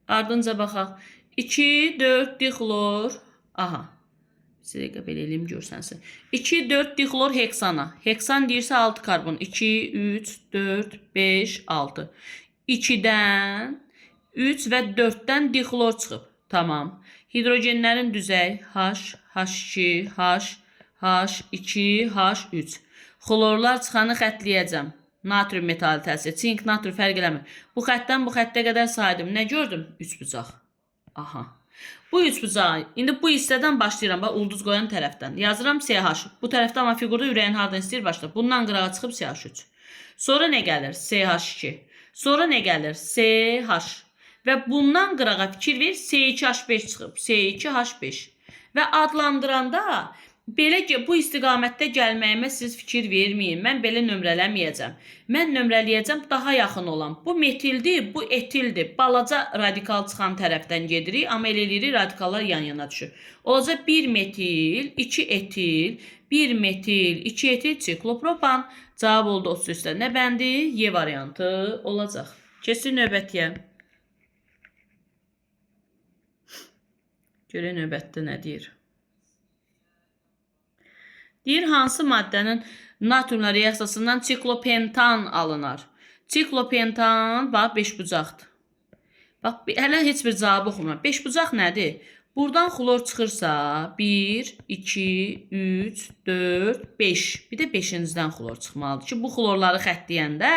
Ardınca baxaq. 2, 4 dixlor. Aha. Sizə dəqiqə belə eləyim görsənsin. 2, 4 dixlor heksana. Heksan deyirsə 6 karbon. 2, 3, 4, 5, 6. 2-dən, 3 və 4-dən dixlor çıxıb. Tamam. Hidrogenlərin düzey H, H2, H, H2, H3. Xlorlar çıxanı xətləyəcəm. Natrium metali təsir, sink, natrium fərq eləmir. Bu xəttdən bu xəttə qədər saydım. Nə gördüm? 3 bucaq. Aha. Bu 3 bucağı, indi bu hissədən başlayıram, bax, ulduz qoyan tərəfdən. Yazıram CH. Bu tərəfdə amma figurda ürəyin hardan istəyir başla. Bundan qırağa çıxıb CH3. Sonra nə gəlir? CH2. Sonra nə gəlir? CH. Və bundan qırağa fikir ver, C2H5 çıxıb. C2H5. Və adlandıranda belə ki, bu istiqamətdə gəlməyimə siz fikir verməyin. Mən belə nömrələməyəcəm. Mən nömrələyəcəm daha yaxın olan. Bu metildir, bu etildir. Balaca radikal çıxan tərəfdən gedirik, amma elə eləyirik, radikallar yan-yana düşür. Olacaq 1 metil, 2 etil, 1 metil, 2 etil ciklopropan. Cavab oldu 33-də. Nə bəndi? Y variantı olacaq. Keçir növbətiyə. Görək növbətdə nə deyir? Deyir, hansı maddənin natriumla reaksiyasından ciklopentan alınır? Ciklopentan, bax, 5 bucaqdır. Bax, hələ heç bir cavabı oxumam. 5 bucaq nədir? Buradan xlor çıxırsa, 1, 2, 3, 4, 5. Bir də 5-dən xlor çıxmalıdır ki, bu xlorları xətləyəndə,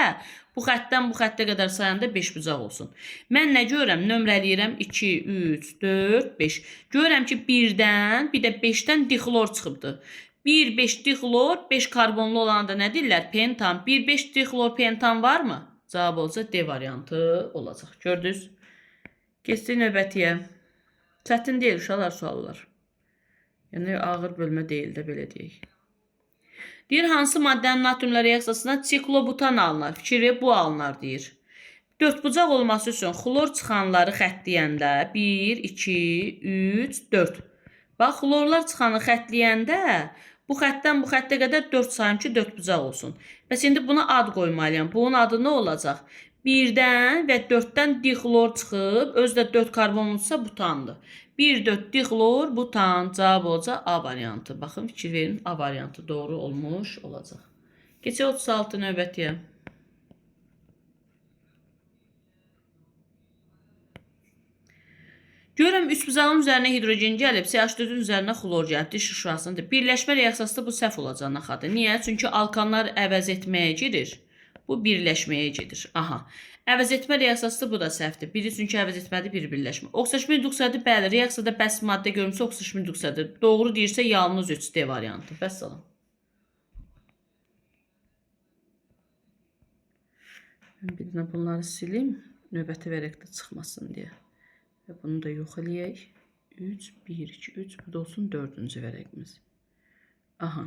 bu xəttdən bu xəttə qədər sayanda 5 bucaq olsun. Mən nə görürəm? Nömrələyirəm 2, 3, 4, 5. Görürəm ki, 1-dən, bir də 5-dən dixlor çıxıbdır. 1, 5 dixlor, 5 karbonlu olan da nə deyirlər? Pentan. 1, 5 dixlor pentan varmı? Cavab olacaq D variantı olacaq. Gördünüz? Keçdik növbətiyə. Çətin deyil, uşaqlar suallar. Yəni, ağır bölmə deyil də, belə deyək. Deyir, hansı maddənin natriumla reaksiyasından ciklobutan alınır? Fikri bu alınır, deyir. 4 bucaq olması üçün xlor çıxanları xətləyəndə 1, 2, 3, 4. Bax, xlorlar çıxanı xətləyəndə bu xəttdən bu xəttə qədər 4 sayım ki, 4 bucaq olsun. Bəs indi buna ad qoymalıyam. Bunun adı nə olacaq? 1-dən və 4-dən dixlor çıxıb, özdə 4 karbon olsa butandır. 1, 4 dixlor, butan. Cavab olacaq A variantı. Baxın, fikir verin, A variantı doğru olmuş olacaq. Keçək 36 növbətiyə. Görürəm, 3 bucağın üzərinə hidrogen gəlib, CH4-ün üzərinə xlor gəlib, diş şurasındır. Birləşmə reaksiyasında bu səhv olacaq naxadır. Niyə? Çünki alkanlar əvəz etməyə gedir. Bu birləşməyə gedir. Aha. Əvəz etmə reaksiyasında bu da səhvdir. Biri çünki əvəz etmədir, biri birləşmə. Oksidaşma induksiyadır, bəli, reaksiyada bəs maddə görünsə oksidaşma induksiyadır. Doğru deyirsə yalnız 3D variantı. Vəssalam. Mən bir də bunları silim, növbəti vərəqdə çıxmasın deyə. Və bunu da yox eləyək. 3, 1, 2, 3. Bu da olsun 4-cü vərəqimiz. Aha.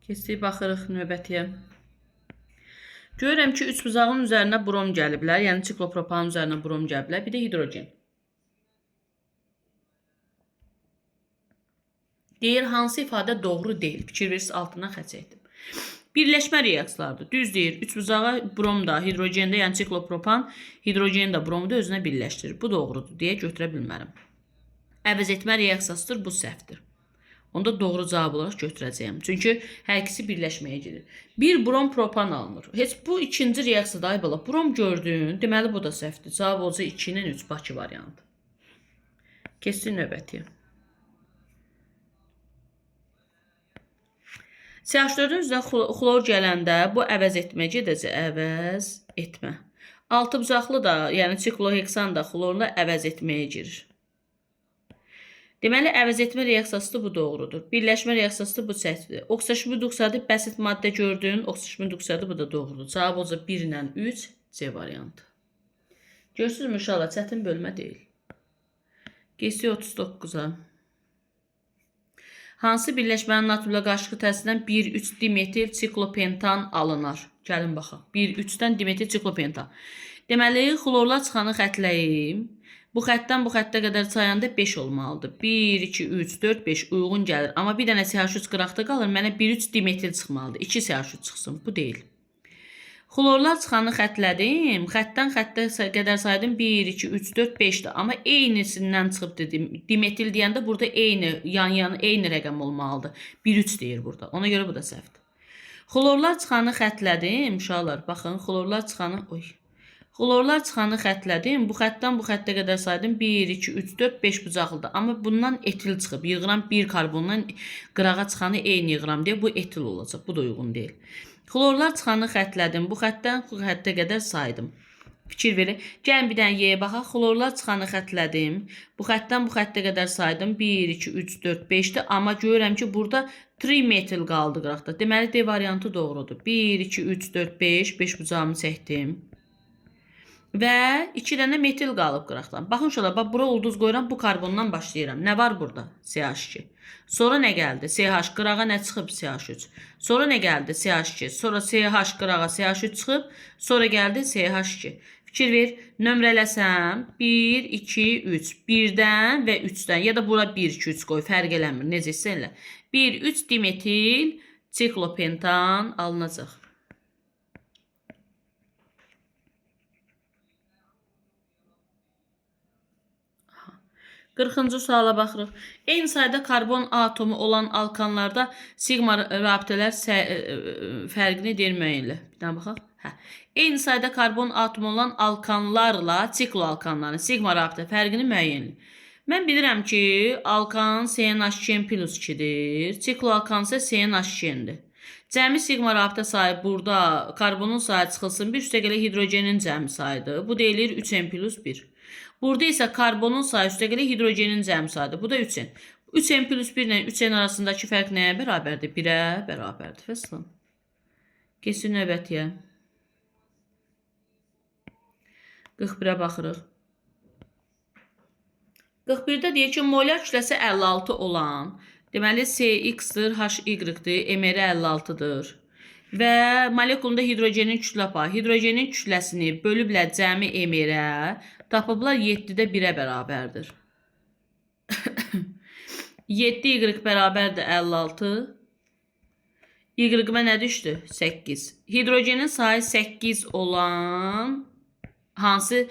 Keçdik, baxırıq növbətiyə. Görürəm ki, 3 bucağın üzərinə brom gəliblər. Yəni, ciklopropanın üzərinə brom gəliblər. Bir də hidrogen. Deyir, hansı ifadə doğru deyil? Fikir verirsiniz, altından xətt çəkdim. Birləşmə reaksiyalardır. Düz deyir. 3 bucağa brom da, hidrogen də, yəni ciklopropan, hidrogen də bromu da özünə birləşdirir. Bu doğrudur deyə götürə bilmərəm. Əvəz etmə reaksiyasıdır, bu səhvdir. Onda doğru cavab olaraq götürəcəyəm. Çünki hər ikisi birləşməyə gedir. Bir brom propan alınır. Heç bu ikinci reaksiyada ay bala. Brom gördün, deməli bu da səhvdir. Cavab olacaq 2 ilə 3 Bakı variantı. Keçsin növbətiyə. CH4-ün üzrə xlor gələndə bu əvəz etmə gedəcək. Əvəz etmə. 6 bucaqlı da, yəni cikloheksan da xlorla əvəz etməyə girir. Deməli, əvəz etmə reaksiyası bu doğrudur. Birləşmə reaksiyası bu səhvdir. Oksidaşma induksiyadır, bəsit maddə gördün, oksidaşma induksiyadır, bu da doğrudur. Cavab olacaq 1 ilə 3 C variantı. Görürsünüz, inşallah çətin bölmə deyil. Keçdik 39-a. Hansı birləşmənin natriumla qarşılıqlı təsirindən 1,3 dimetil ciklopentan alınır? Gəlin baxaq. 1,3-dən dimetil ciklopentan. Deməli, xlorlar çıxanı xətləyim. Bu xəttdən bu xəttə qədər sayanda 5 olmalıdır. 1, 2, 3, 4, 5 uyğun gəlir. Amma bir dənə CH3 qıraqda qalır. Mənə 1,3 dimetil çıxmalıdır. 2 CH3 çıxsın. Bu deyil. Xlorlar çıxanı xətlədim. Xəttdən xəttə qədər saydım. 1, 2, 3, 4, 5-dir. Amma eynisindən çıxıb dedim. Dimetil deyəndə burada eyni, yan-yana eyni rəqəm olmalıdır. 1, 3 deyir burada. Ona görə bu da səhvdir. Xlorlar çıxanı xətlədim. Uşaqlar, baxın, xlorlar çıxanı... Oy. Xlorlar çıxanı xətlədim. Bu xəttdən bu xəttə qədər saydım. 1, 2, 3, 4, 5 bucaqlıdır. Amma bundan etil çıxıb. Yığıram bir karbondan qırağa çıxanı eyni yığıram deyə bu etil olacaq. Bu da uyğun deyil. Xlorlar çıxanı xətlədim. Bu xəttdən bu xəttə qədər saydım. Fikir verin. Gəlin bir dənə Y-yə baxaq. Xlorlar çıxanı xətlədim. Bu xəttdən bu xəttə qədər saydım. 1, 2, 3, 4, 5-dir. Amma görürəm ki, burada trimetil qaldı qıraqda. Deməli, D variantı doğrudur. 1, 2, 3, 4, 5. 5 bucağımı çəkdim. Və 2 dənə metil qalıb qıraqdan. Baxın uşaqlar, bax bura ulduz qoyuram, bu karbondan başlayıram. Nə var burada? CH2. Sonra nə gəldi? CH qırağa nə çıxıb? CH3. Sonra nə gəldi? CH2. Sonra CH qırağa CH3 çıxıb. Sonra gəldi CH2. Fikir ver, nömrələsəm 1, 2, 3. 1-dən və 3-dən ya da bura 1, 2, 3 qoy, fərq eləmir. Necə istəyirlər? 1, 3 dimetil ciklopentan alınacaq. 40-cı suala baxırıq. Eyni sayda karbon atomu olan alkanlarda sigma rabitələr fərqini deyilməyinlə. Bir daha baxaq. Hə. Eyni sayda karbon atomu olan alkanlarla sikloalkanların sigma rabitə fərqini müəyyənləyin. Mən bilirəm ki, alkan CnH2+2-dir. Sikloalkan isə CnH2-dir. Cəmi sigma rabitə sayı burada karbonun sayı çıxılsın. Bir üstə gələ hidrogenin cəmi sayıdır. Bu deyilir 3n+1. Burada isə karbonun sayı üstə gələ hidrogenin cəmi sayıdır. Bu da 3n. 3n+1 ilə 3n arasındakı fərq nəyə bərabərdir? 1-ə bərabərdir. Fəslan. Keçin növbətiyə. 41-ə baxırıq. 41-də deyir ki, molar kütləsi 56 olan, deməli CX-dir, HY-dir, MR 56-dır. Və molekulunda hidrogenin kütlə payı. Hidrogenin kütləsini bölüblər cəmi MR-ə, tapıblar 7-də 1-ə bərabərdir. 7Y bərabərdir 56. Y-mə nə düşdü? 8. Hidrogenin sayı 8 olan hansı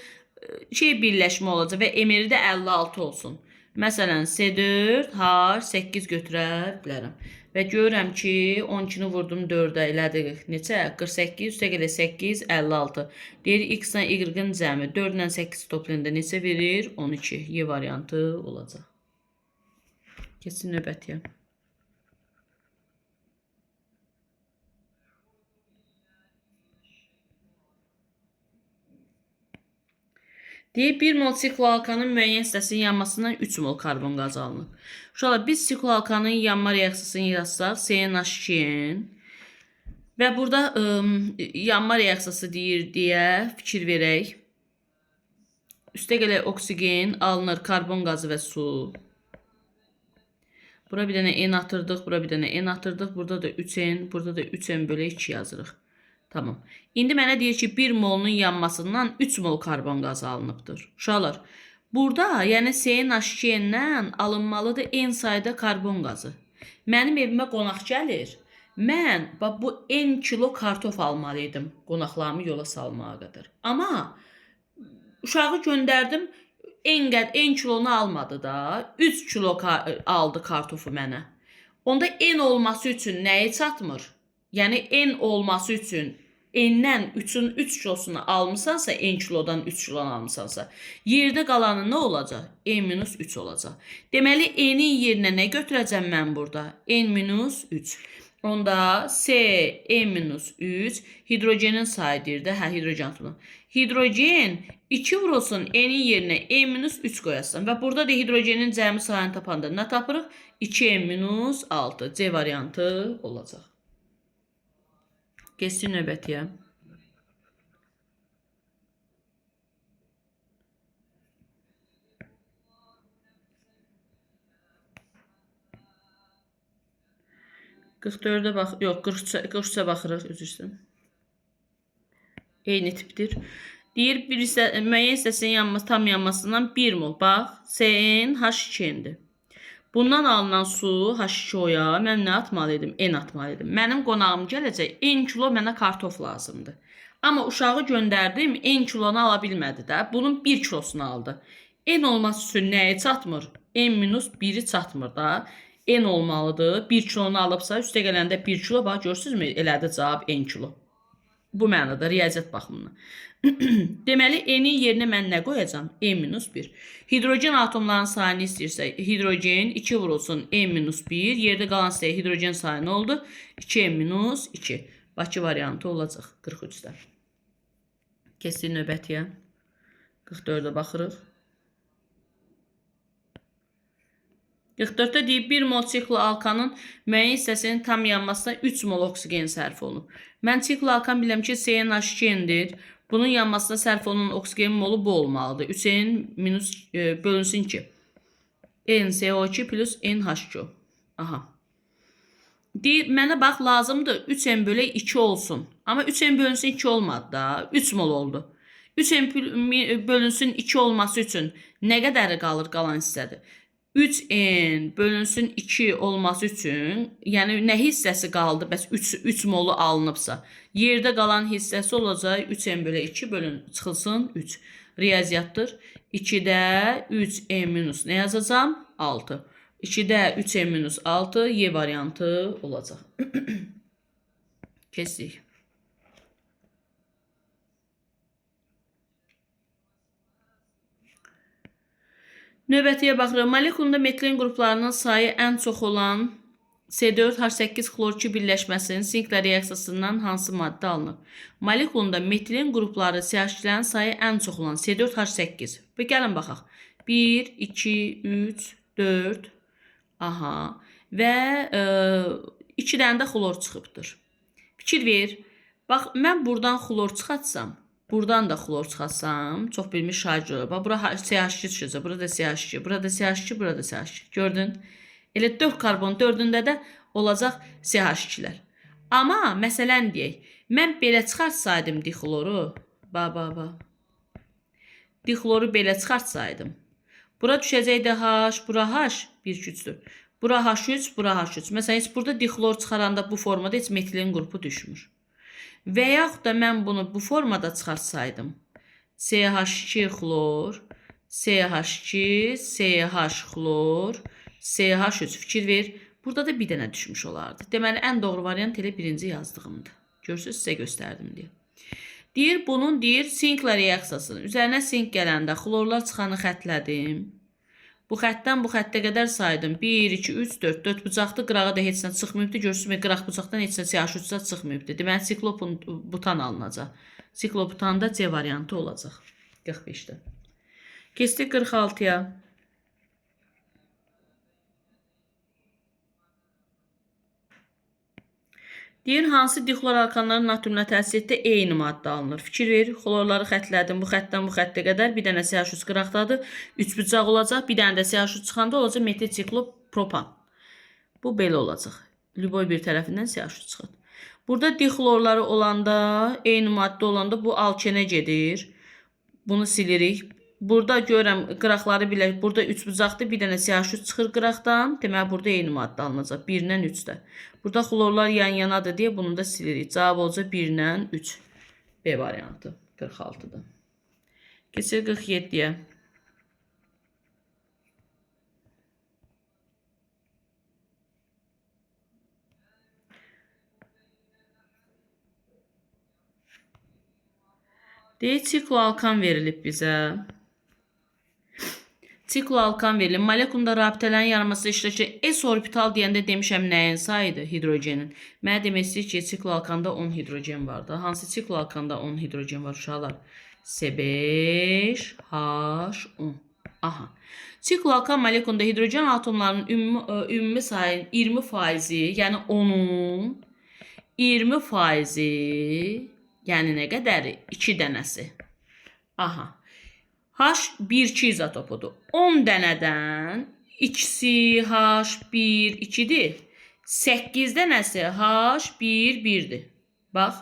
birləşmə olacaq və MR də 56 olsun. Məsələn, C4, H8 götürə bilərəm. Və görürəm ki, 12-ni vurdum 4-ə elədik. Neçə? 48, üstə gələ 8, 56. Deyir, X-dən Y-in cəmi 4 ilə 8 toplayanda neçə verir? 12. Y variantı olacaq. Keçin növbətiyə. Deyib 1 mol sikloalkanın müəyyən hissəsinin yanmasından 3 mol karbon qazı alınır. Uşaqlar, biz sikloalkanın yanma reaksiyasını yazsaq, CnH2-in və burada yanma reaksiyası deyir deyə fikir verək. Üstə gələk oksigen, alınır karbon qazı və su. Bura bir dənə N atırdıq, bura bir dənə N atırdıq. Burada da 3N, burada da 3N bölü 2 yazırıq. Tamam. İndi mənə deyir ki, 1 molunun yanmasından 3 mol karbon qazı alınıbdır. Uşaqlar, burada yəni CnH2-dən alınmalıdır N sayda karbon qazı. Mənim evimə qonaq gəlir. Mən bu N kilo kartof almalıydım qonaqlarımı yola salmağa qədər. Amma uşağı göndərdim, N kilonu almadı da, 3 kilo aldı kartofu mənə. Onda N olması üçün nəyi çatmır? Yəni N olması üçün N-dən 3-ün 3 kilosunu almışsansa, N kilodan 3 kilonu almışsansa, yerdə qalanı nə olacaq? N-3 olacaq. Deməli, N-in yerinə nə götürəcəm mən burada? N-3. Onda C, N-3, hidrogenin sayıdır da, hidrogen atımı. Hidrogen 2 vurulsun, N-in yerinə N-3 qoyasın. Və burada da hidrogenin cəmi sayını tapanda nə tapırıq? 2N-6. C variantı olacaq. Geçsin növbətiyə. %44-ə bax, yox, 43-ə baxırıq, üzr istəyirəm. Eyni tipdir. Deyir, müəyyən hissəsinin tam yanmasından 1 mol. Bax, CnH2-dir. Bundan alınan su H2O-ya mən nə atmalıydım? N atmalıydım. Mənim qonağım gələcək, N kilo mənə kartof lazımdır. Amma uşağı göndərdim, N kilonu ala bilmədi də. Bunun 1 kilosunu aldı. N olması üçün nəyə çatmır? N-1'i çatmır da. N olmalıdır. 1 kilonu alıbsa, üstə gələndə 1 kilo, bax görürsünüzmü? Elədi cavab N kilo. Bu mənada riyaziyyat baxımından. Deməli, N'in yerinə mən nə qoyacam? N-1. Hidrogen atomlarının sayını istəyirsə, hidrogen 2 vurulsun N-1. Yerdə qalan sayı hidrogen sayı nə oldu? 2N-2. Bakı variantı olacaq 43-də. Keçdik növbətiyə. 44-də baxırıq. 44-də deyib, 1 mol siklo alkanın müəyyən hissəsinin tam yanmasına 3 mol oksigen sərf olunur. Mən siklo alkan biləm ki, CnH2-dir. Bunun yanmasına sərf olunan oksigenin molu bu olmalıdır. 3N minus bölünsün 2. NCO2 plus NH2. Aha. Deyir, mənə bax, lazımdır 3N bölü 2 olsun. Amma 3N bölünsün 2 olmadı da. 3 mol oldu. 3N bölünsün 2 olması üçün nə qədəri qalır qalan hissədir? 3N bölünsün 2 olması üçün, yəni nə hissəsi qaldı, bəs 3 molu alınıbsa, yerdə qalan hissəsi olacaq 3N bölü 2 çıxılsın 3. Riyaziyyatdır. 2-də 3N minus nə yazacağım? 6. 2-də 3N minus 6 Y variantı olacaq. Keçdik. Növbətiyə baxırıq. Molekulunda metilin qruplarının sayı ən çox olan C4H8 xlor2 birləşməsinin sinklə reaksiyasından hansı maddə alınır? Molekulunda metilin qrupları CH2-lərin sayı ən çox olan C4H8. Və gəlin baxaq. 1, 2, 3, 4. Aha. Və 2 dənə də xlor çıxıbdır. Fikir ver. Bax, mən buradan xlor çıxatsam, buradan da xlor çıxatsam, çox bilmiş şahid olur. Bax, bura CH2 düşəcək, burada CH2, burada CH2, burada CH2. Gördün? Elə 4 karbon 4-ündə də olacaq CH2-lər. Amma məsələn deyək, mən belə çıxartsaydım dixloru, bax. Dixloru belə çıxartsaydım. Bura düşəcəkdə H, bura H, 1 küçdür. Bura H3, bura H3. Məsələn, heç burada dixlor çıxaranda bu formada heç metilin qrupu düşmür. Və yaxud da mən bunu bu formada çıxartsaydım. CH2 xlor, CH2, CH xlor, CH3. Fikir ver. Burada da bir dənə düşmüş olardı. Deməli, ən doğru variant elə birinci yazdığımdır. Görürsünüz, sizə göstərdim deyə. Deyir, bunun sinklə reaksiyasının. Üzərinə sink gələndə xlorlar çıxanı xətlədim. Bu xətdən bu xəttə qədər saydım. 1, 2, 3, 4. 4 bucaqda qırağa da heç nə çıxmayıbdır. Görürsünüz, qıraq bucaqdan heç nə CH3-da çıxmayıbdır. Deməli, siklobutan alınacaq. Siklobutanda C variantı olacaq. 45-də. Keçdik 46-ya. Deyir, hansı dixloralkanların natriumla təsirdə eyni maddə alınır? Fikir ver, xlorları xətlədim, bu xətdən bu xəttə qədər, bir dənə CH3 qıraqdadır, 3 bucaq olacaq, bir dənə də CH3 çıxanda olacaq metil siklopropan. Bu belə olacaq. Lüboy bir tərəfindən CH3 çıxır. Burada dixlorları olanda, eyni maddə olanda bu alkenə gedir. Bunu silirik. Burada görürəm, qıraqları bilək, burada 3 bucaqdır, bir dənə CH3 çıxır qıraqdan. Deməli, burada eyni maddə alınacaq, 1-dən 3-də. Burada xlorlar yan-yanadır deyə bunu da silirik. Cavab olacaq 1-dən 3. B variantı 46-dır. Keçir 47-yə. Deyir, sikloalkan verilib bizə. Sikloalkan verilir. Molekulunda rabitələrin yaranması iştirakçı S orbital deyəndə demişəm nəyin sayıdır? Hidrogenin. Mənə demək istəyir ki, sikloalkanda 10 hidrogen var da. Hansı sikloalkanda 10 hidrogen var uşaqlar? C5H10. Aha. Sikloalkan molekulunda hidrogen atomlarının ümumi sayının 20%, yəni 10'un 20%, yəni nə qədəri? 2 dənəsi. Aha. H1-2 izotopudur. 10 dənədən ikisi H1-2-dir. 8 dənəsi H1-1-dir. Bax,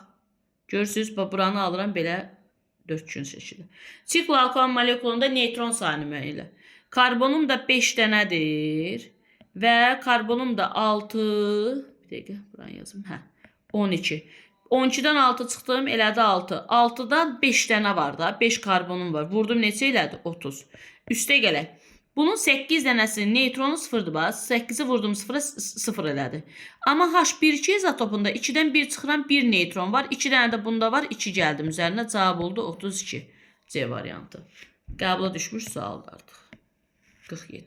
görürsünüz, buranı alıram belə 4 gün şəkildə. Sikloalkan molekulunda neytron sayını müəyyən elə. Karbonum da 5 dənədir və karbonum da 6, bir dəqiqə, buranı yazım, 12. 12-dən 6 çıxdım, elədi 6. 6-dan 5 dənə var da, 5 karbonum var. Vurdum neçə elədi? 30. Üstə gələk. Bunun 8 dənəsinin neytronu 0'dır bax. 8'i vurdum 0'a 0 elədi. Amma H1-2 izotopunda 2-dən 1 çıxıran 1 neytron var. 2 dənə də bunda var. 2 gəldim üzərinə. Cavab oldu 32. C variantı. Qəbula düşmüş sualdır artıq. 47.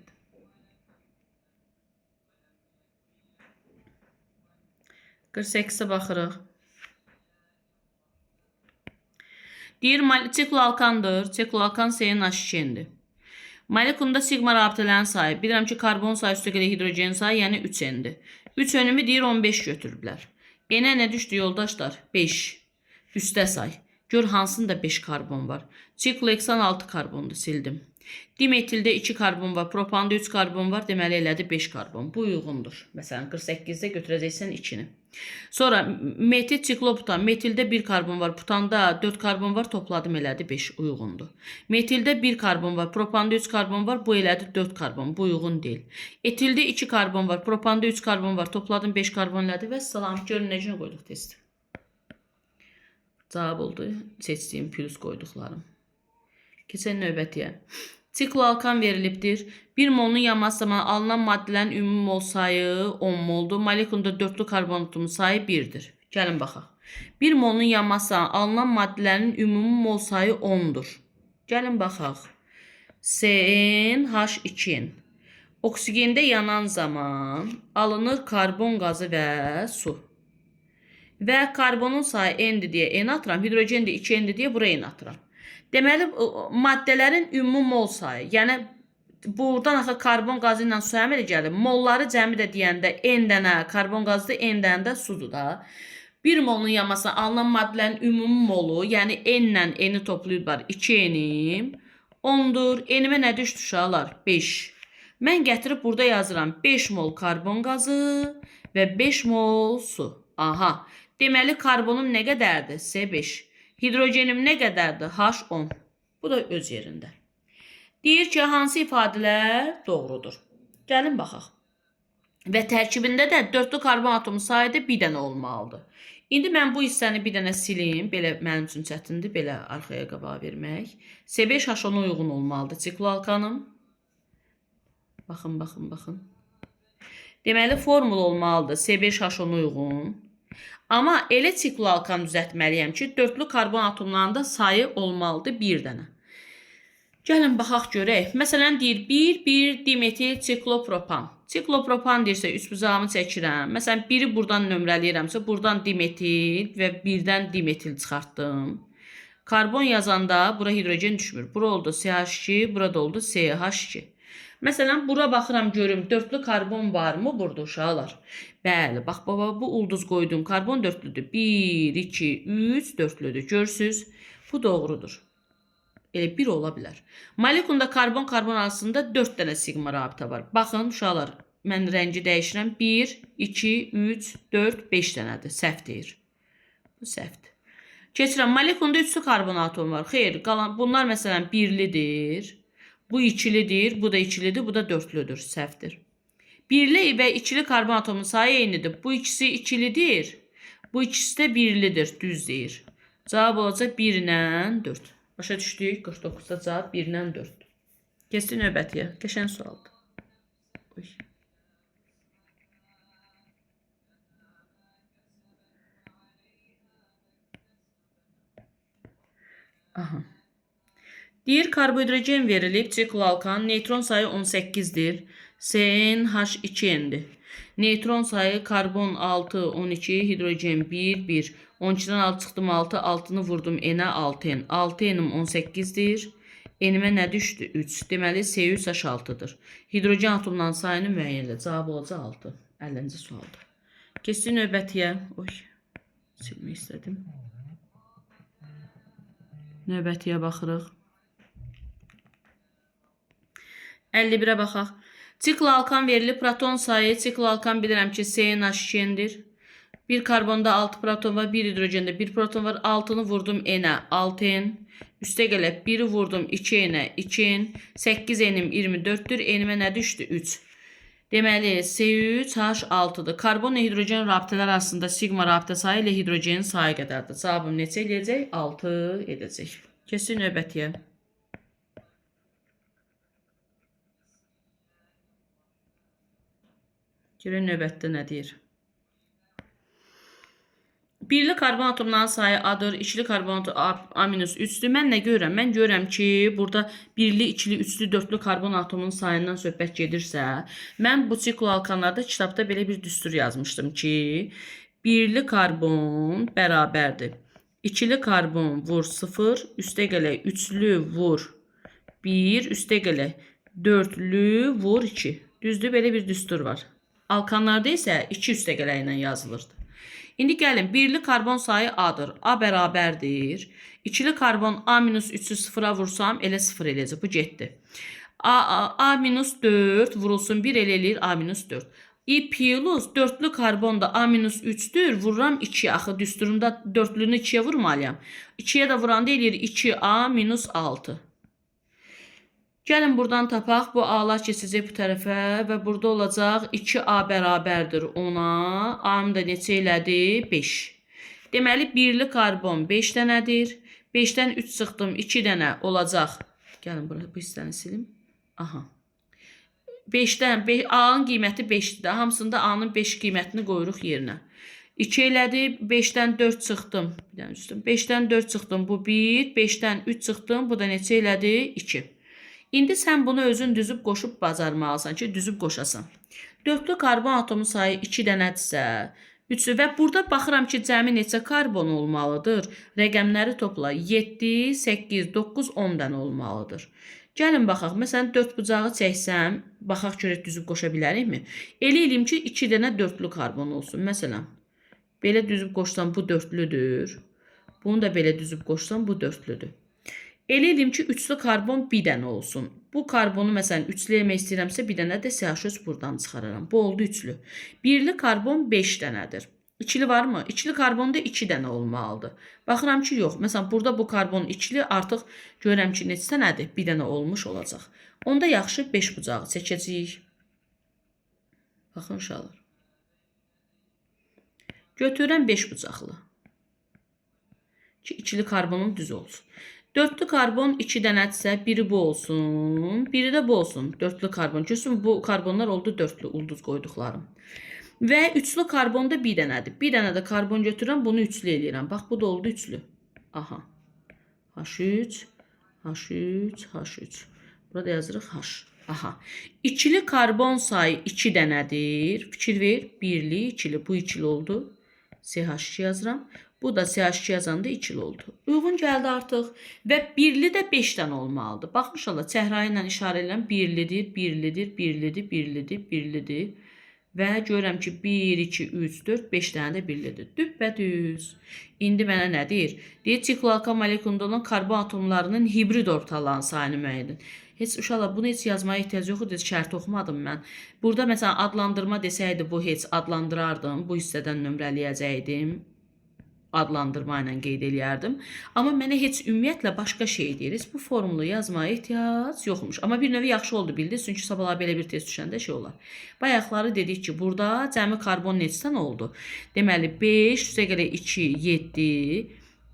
Qırx baxırıq. Deyir, sikloalkandır. Sikloalkan CnH2-dir. Molekulunda sigma rabitələrin sayı. Bilirəm ki, karbon sayı üstə gələ hidrogen sayı, yəni 3N'dir. 3 önümü deyir 15 götürüblər. N-ə nə düşdü yoldaşlar? 5. Üstə say. Gör hansında 5 karbon var. Sikloheksan 6 karbondur, sildim. Dimetildə 2 karbon var, propanda 3 karbon var, deməli elədi 5 karbon. Bu uyğundur. Məsələn, 48-də götürəcəksən 2-ni. Sonra metil siklobutan, metildə 1 karbon var, butanda 4 karbon var, topladım elədi 5, uyğundur. Metildə 1 karbon var, propanda 3 karbon var, bu elədi 4 karbon, bu uyğun deyil. Etildə 2 karbon var, propanda 3 karbon var, topladım 5 karbon elədi və salam, görün necə qoyduq testi. Cavab oldu, seçdiyim plus qoyduqlarım. Keçən növbətiyə. Sikloalkan verilibdir. 1 molun yanması zamanı alınan maddələrin ümumi mol sayı 10 moldur. Molekulunda dörtlü karbon atomu sayı 1'dir. Gəlin baxaq. 1 molun yanması zamanı alınan maddələrin ümumi mol sayı 10'dur. Gəlin baxaq. CnH2. Oksigende yanan zaman alınır karbon qazı və su. Və karbonun sayı N'dir deyə N atıram. Hidrogen də 2N'dir deyə buraya N atıram. Deməli, maddələrin ümumi mol sayı, yəni buradan axı karbon qazı ilə su əmələ gəlir. Molları cəmi də deyəndə N dənə karbon qazıdır, N dənə də sudur da. 1 molun yanmasına alınan maddələrin ümumi molu, yəni N ilə N-i toplayırlar 2N-im 10'dur. N-imə nə düşdü uşaqlar? 5. Mən gətirib burada yazıram 5 mol karbon qazı və 5 mol su. Aha, deməli karbonum nə qədərdir? C5. Hidrogenim nə qədərdir? H10. Bu da öz yerində. Deyir ki, hansı ifadələr doğrudur? Gəlin baxaq. Və tərkibində də dörtlü karbon atomu sayıda bir dənə olmalıdır. İndi mən bu hissəni bir dənə silim. Belə mənim üçün çətindir, belə arxaya qabağa vermək. C5H10'a uyğun olmalıdır. Sikloalkanım. Baxın, baxın, baxın. Deməli, formul olmalıdır. C5H10'a uyğun. Amma elə sikloalkan düzəltməliyəm ki, dörtlü karbon atomlarında sayı olmalıdır bir dənə. Gəlin baxaq görək. Məsələn deyir 1 dimetil siklopropan. Siklopropan deyirsə üst buzağımı çəkirəm. Məsələn 1'i buradan nömrələyirəmsə buradan dimetil və 1'dən dimetil çıxartdım. Karbon yazanda bura hidrogen düşmür. Bura oldu CH2, burada oldu CH2. Məsələn, bura baxıram görüm, dörtlü karbon varmı burada uşaqlar? Bəli, bax baba, bu ulduz qoydum, karbon dörtlüdür. 1, 2, 3, dörtlüdür. Görürsünüz, bu doğrudur. Elə bir ola bilər. Molekulunda karbon arasında 4 dənə sigma rabitə var. Baxın uşaqlar, mən rəngi dəyişirəm. 1, 2, 3, 4, 5 dənədir. Səhv deyir. Bu səhvdir. Keçirəm, molekulunda 3'lü karbon atomu var. Xeyr, bunlar məsələn 1'lidir. Bu 2'lidir, bu da 2'lidir, bu da 4'lüdür. Səhvdir. 1'li və 2'li karbon atomunun sayı eynidir. Bu ikisi 2'lidir, bu ikisi də 1'lidir. Düz deyir. Cavab olacaq 1 ilə 4. Başa düşdük. 49'da cavab 1 ilə 4. Keçdi növbətiyə. Qəşəng sualdır. Aha. Deyir, karbohidrogen verilib, sikloalkan, neytron sayı 18'dir. CnH2n'dir. Neytron sayı karbon 6, 12, hidrogen 1, 1. 12'den 6 çıxdım 6, 6'nı vurdum N'ə 6N. 6N'im 18'dir. N'imə nə düşdü? 3. Deməli, C3H6'dır. Hidrogen atomlarının sayını müəyyənlə. Cavab olacaq 6. 50-ci sualdır. Keçdi növbətiyə. Oy, silmək istədim. Növbətiyə baxırıq. 51'ə baxaq. Sikloalkan verilib, proton sayı, sikloalkan bilirəm ki, CnH2'dir. Bir karbonda 6 proton var, bir hidrogende 1 proton var. 6'nı vurdum N'ə, 6N. Üstə gəlib 1'i vurdum 2N'ə, 2N. 8N'im 24'dür. N'imə nə düşdü? 3. Deməli, C3H6-dır. Karbon və hidrogen rabitələr arasında sigma rabitə sayı ilə hidrogenin sayı qədərdir. Cavabım neçə edəcək? 6 edəcək. Keçin növbətiyə. Görün növbətdə nə deyir? Birli karbon atomlarının sayı A'dır. İkili karbon atomu A-3'dür. Mən nə görürəm? Mən görürəm ki, burada birli, ikili, üçlü, dörtlü karbon atomunun sayından söhbət gedirsə, mən bu sikloalkanlarda kitabda belə bir düstur yazmışdım ki, birli karbon bərabərdir. İkili karbon vur 0, üstə gələk üçlü vur 1, üstə gələk dörtlü vur 2. Düzdür, belə bir düstur var. Alkanlarda isə 2 üstə gələk ilə yazılırdı. İndi gəlin, birli karbon sayı A'dır. A bərabərdir. İkili karbon A-3'ü sıfıra vursam, elə 0 eləyəcək. Bu getdi. A-4 vurulsun 1 eləyir A-4. plus dörtlü karbon da A-3'dür. Vururam 2. Axı düsturunda dörtlünü 2'ye vurmalıyam. 2'ye də vuranda eləyir 2A-6. Gəlin buradan tapaq. Bu A'lar keçəcək bu tərəfə və burada olacaq 2A bərabərdir 10'a. A'm da neçə elədi? 5. Deməli, birli karbon 5 dənədir. 5'dən 3 çıxdım, 2 dənə olacaq. Gəlin bu hissəni silim. Aha. 5'dən A'nın qiyməti 5'dir. Hamısında A'nın 5 qiymətini qoyuruq yerinə. 2 elədi, 5'dən 4 çıxdım. 5'dən 4 çıxdım, bu 1. 5'dən 3 çıxdım, bu da neçə elədi? 2. İndi sən bunu özün düzüb qoşub bacarmalısan ki, düzüb qoşasan. Dörtlü karbon atomu sayı 2 dənədirsə, 3 və burada baxıram ki, cəmi neçə karbon olmalıdır? Rəqəmləri topla. 7, 8, 9, 10 dənə olmalıdır. Gəlin baxaq. Məsələn, 4 bucağı çəksəm, baxaq görək düzüb qoşa bilərikmi? Elə eləyim ki, 2 dənə dörtlü karbon olsun. Məsələn, belə düzüb qoşsam bu dörtlüdür. Bunu da belə düzüb qoşsam bu dörtlüdür. Elə edim ki, üçlü karbon bir dənə olsun. Bu karbonu məsələn üçlü eləmək istəyirəmsə bir dənə də CH3 buradan çıxararam. Bu oldu üçlü. Birli karbon 5 dənədir. İkili var mı? İkili karbonda 2 dənə olmalıdır. Baxıram ki, yox. Məsələn, burada bu karbon ikili artıq görürəm ki, neçə dənədir? Bir dənə olmuş olacaq. Onda yaxşı 5 bucağı çəkəcəyik. Baxın uşaqlar. Götürürəm 5 bucaqlı. Ki, ikili karbonun düz olsun. Dörtlü karbon 2 dənədirsə, biri bu olsun, biri də bu olsun. Dörtlü karbon. Görürsün, bu karbonlar oldu dörtlü ulduz qoyduqlarım. Və üçlü karbonda bir dənədir. Bir dənə də karbon götürürəm, bunu üçlü eləyirəm. Bax, bu da oldu üçlü. Aha. H3, H3, H3. Burada yazırıq H. Aha. İkili karbon sayı 2 dənədir. Fikir ver. Birli, ikili. Bu ikili oldu. CH2 yazıram. Bu da CH2 yazanda ikili oldu. Uyğun gəldi artıq. Və birli də 5 dənə olmalıdır. Bax, inşallah çəhrayı ilə işarə edirəm. Birlidir, birlidir, birlidir, birlidir, birlidir. Və görürəm ki, 1, 2, 3, 4, 5 dənə də birlidir. Düppədüz. İndi mənə nə deyir? Deyir, sikloalkan molekulunda olan karbon atomlarının hibrid orbitallarının sayını müəyyən edin. Heç uşaqlar, bunu heç yazmaya ehtiyac yoxdur. Şərt oxumadım mən. Burada məsələn adlandırma desəydi, bu heç adlandırardım. Bu hissədən nömrələyəcəkdim. Adlandırma ilə qeyd eləyərdim. Amma mənə heç ümumiyyətlə başqa şey deyiriz. Bu formulu yazmaya ehtiyac yoxmuş. Amma bir növ yaxşı oldu bildiniz. Çünki sabahlar belə bir test düşəndə şey olar. Bayaqları dedik ki, burada cəmi karbon neçədən oldu? Deməli 5, üstə gələk 2, 7.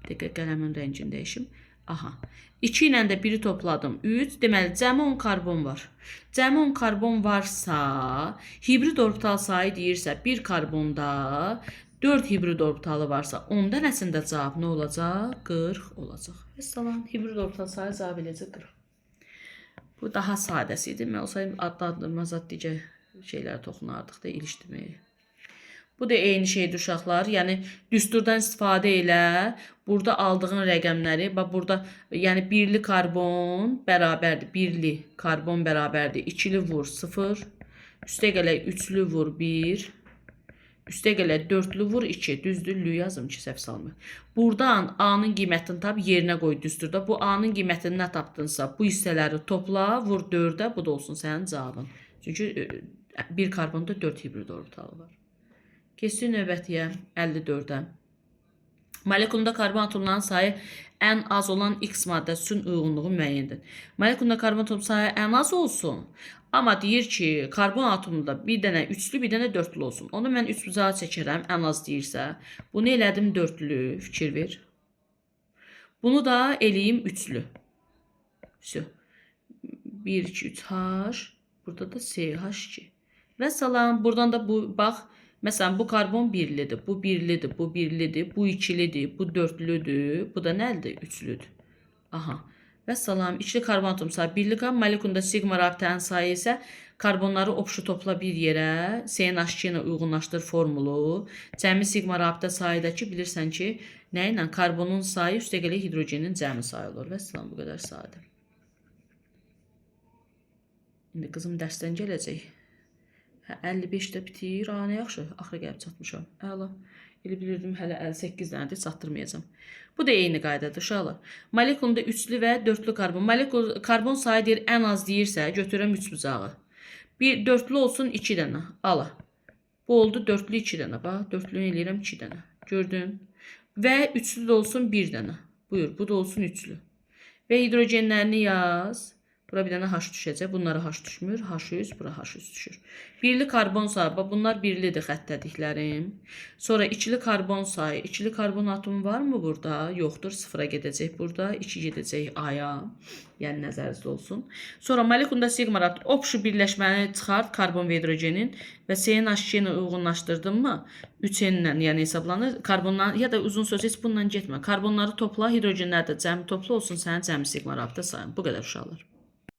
Dəqiq qələmin rəngini dəyişim. Aha. 2 ilə də 1-i topladım. 3. Deməli cəmi 10 karbon var. Cəmi 10 karbon varsa, hibrid orbital sayı deyirsə, bir karbonda 4 hibrid orbitalı varsa, 10 dənəsində cavab nə olacaq? 40 olacaq. Vəssalam, hibrid orbital sayı cavab eləcək 40. Bu daha sadəsi idi. Mən olsaydım adlandırma zat digər şeylərə toxunardıq da ilişdirməyə. Bu da eyni şeydir uşaqlar. Yəni düsturdan istifadə elə. Burada aldığın rəqəmləri, bax burada yəni birli karbon bərabərdir. Birli karbon bərabərdir. İkili vur 0. Üstə gələk üçlü vur 1. Üstə gələk dörtlü vur 2. Düzdürlü yazım ki, səhv salmır. Buradan A'nın qiymətini tap, yerinə qoy düsturda. Bu A'nın qiymətini nə tapdınsa, bu hissələri topla, vur 4-ə, bu da olsun sənin cavabın. Çünki bir karbonda 4 hibrid orbitalı var. Keçsin növbətiyə 54-ə. Molekulunda karbon atomlarının sayı ən az olan X maddəsi üçün uyğunluğu müəyyəndir. Molekulunda karbon atom sayı ən az olsun. Amma deyir ki, karbon atomunda bir dənə üçlü, bir dənə dörtlü olsun. Onu mən üç bucağa çəkərəm, ən az deyirsə. Bunu elədim dörtlü, fikir ver. Bunu da eləyim üçlü. 1, 2, 3 H. Burada da CH2. Və salam, buradan da bu, bax, məsələn, bu karbon birlidir, bu birlidir, bu birlidir, bu ikilidir, bu dörtlüdür, bu da nədir? Üçlüdür. Aha. Və salam, içli karbon atom sayı birlik qab, molekulunda sigma rabitənin sayı isə karbonları obşu topla bir yerə, CNH2 ilə uyğunlaşdır formulu. Cəmi sigma rabitə sayı da ki, bilirsən ki, nə ilə? Karbonun sayı üstəgələ hidrogenin cəmi sayı olur. Və salam, bu qədər sadə. İndi qızım dərsdən gələcək. 55-də bitir. Nə yaxşı, axıra gəlib çatmışam. Əla. Elə bilirdim, hələ 58 dənədir, çatdırmayacam. Bu da eyni qaydadır, uşaqlar. Molekulunda üçlü və dörtlü karbon. Karbon sayı deyir, ən az deyirsə, götürəm 3 bucağı. Bir dörtlü olsun 2 dənə. Ala. Bu oldu dörtlü 2 dənə. Bax, dörtlüyü eləyirəm 2 dənə. Gördün? Və üçlü də olsun 1 dənə. Buyur, bu da olsun üçlü. Və hidrogenlərini yaz. Bura bir dənə H düşəcək. Bunlara H düşmür. H3, bura H3 düşür. Birli karbon sayı. Bunlar birlidir xəttədiklərim. Sonra ikili karbon sayı. İkili karbon atomu var mı burada? Yoxdur. Sıfıra gedəcək burada. 2 gedəcək A'ya. Yəni nəzərinizdə olsun. Sonra molekulunda sigma rabitə. Obşu birləşməni çıxart karbon və hidrogenin və CNH2 ilə uyğunlaşdırdın mı? 3N-lə yəni hesablanır. Karbonlar ya da uzun söz heç bununla getmə. Karbonları topla, hidrogenlər də cəmi topla olsun sənin cəmi sigma rabitə sayın. Bu qədər uşaqlar.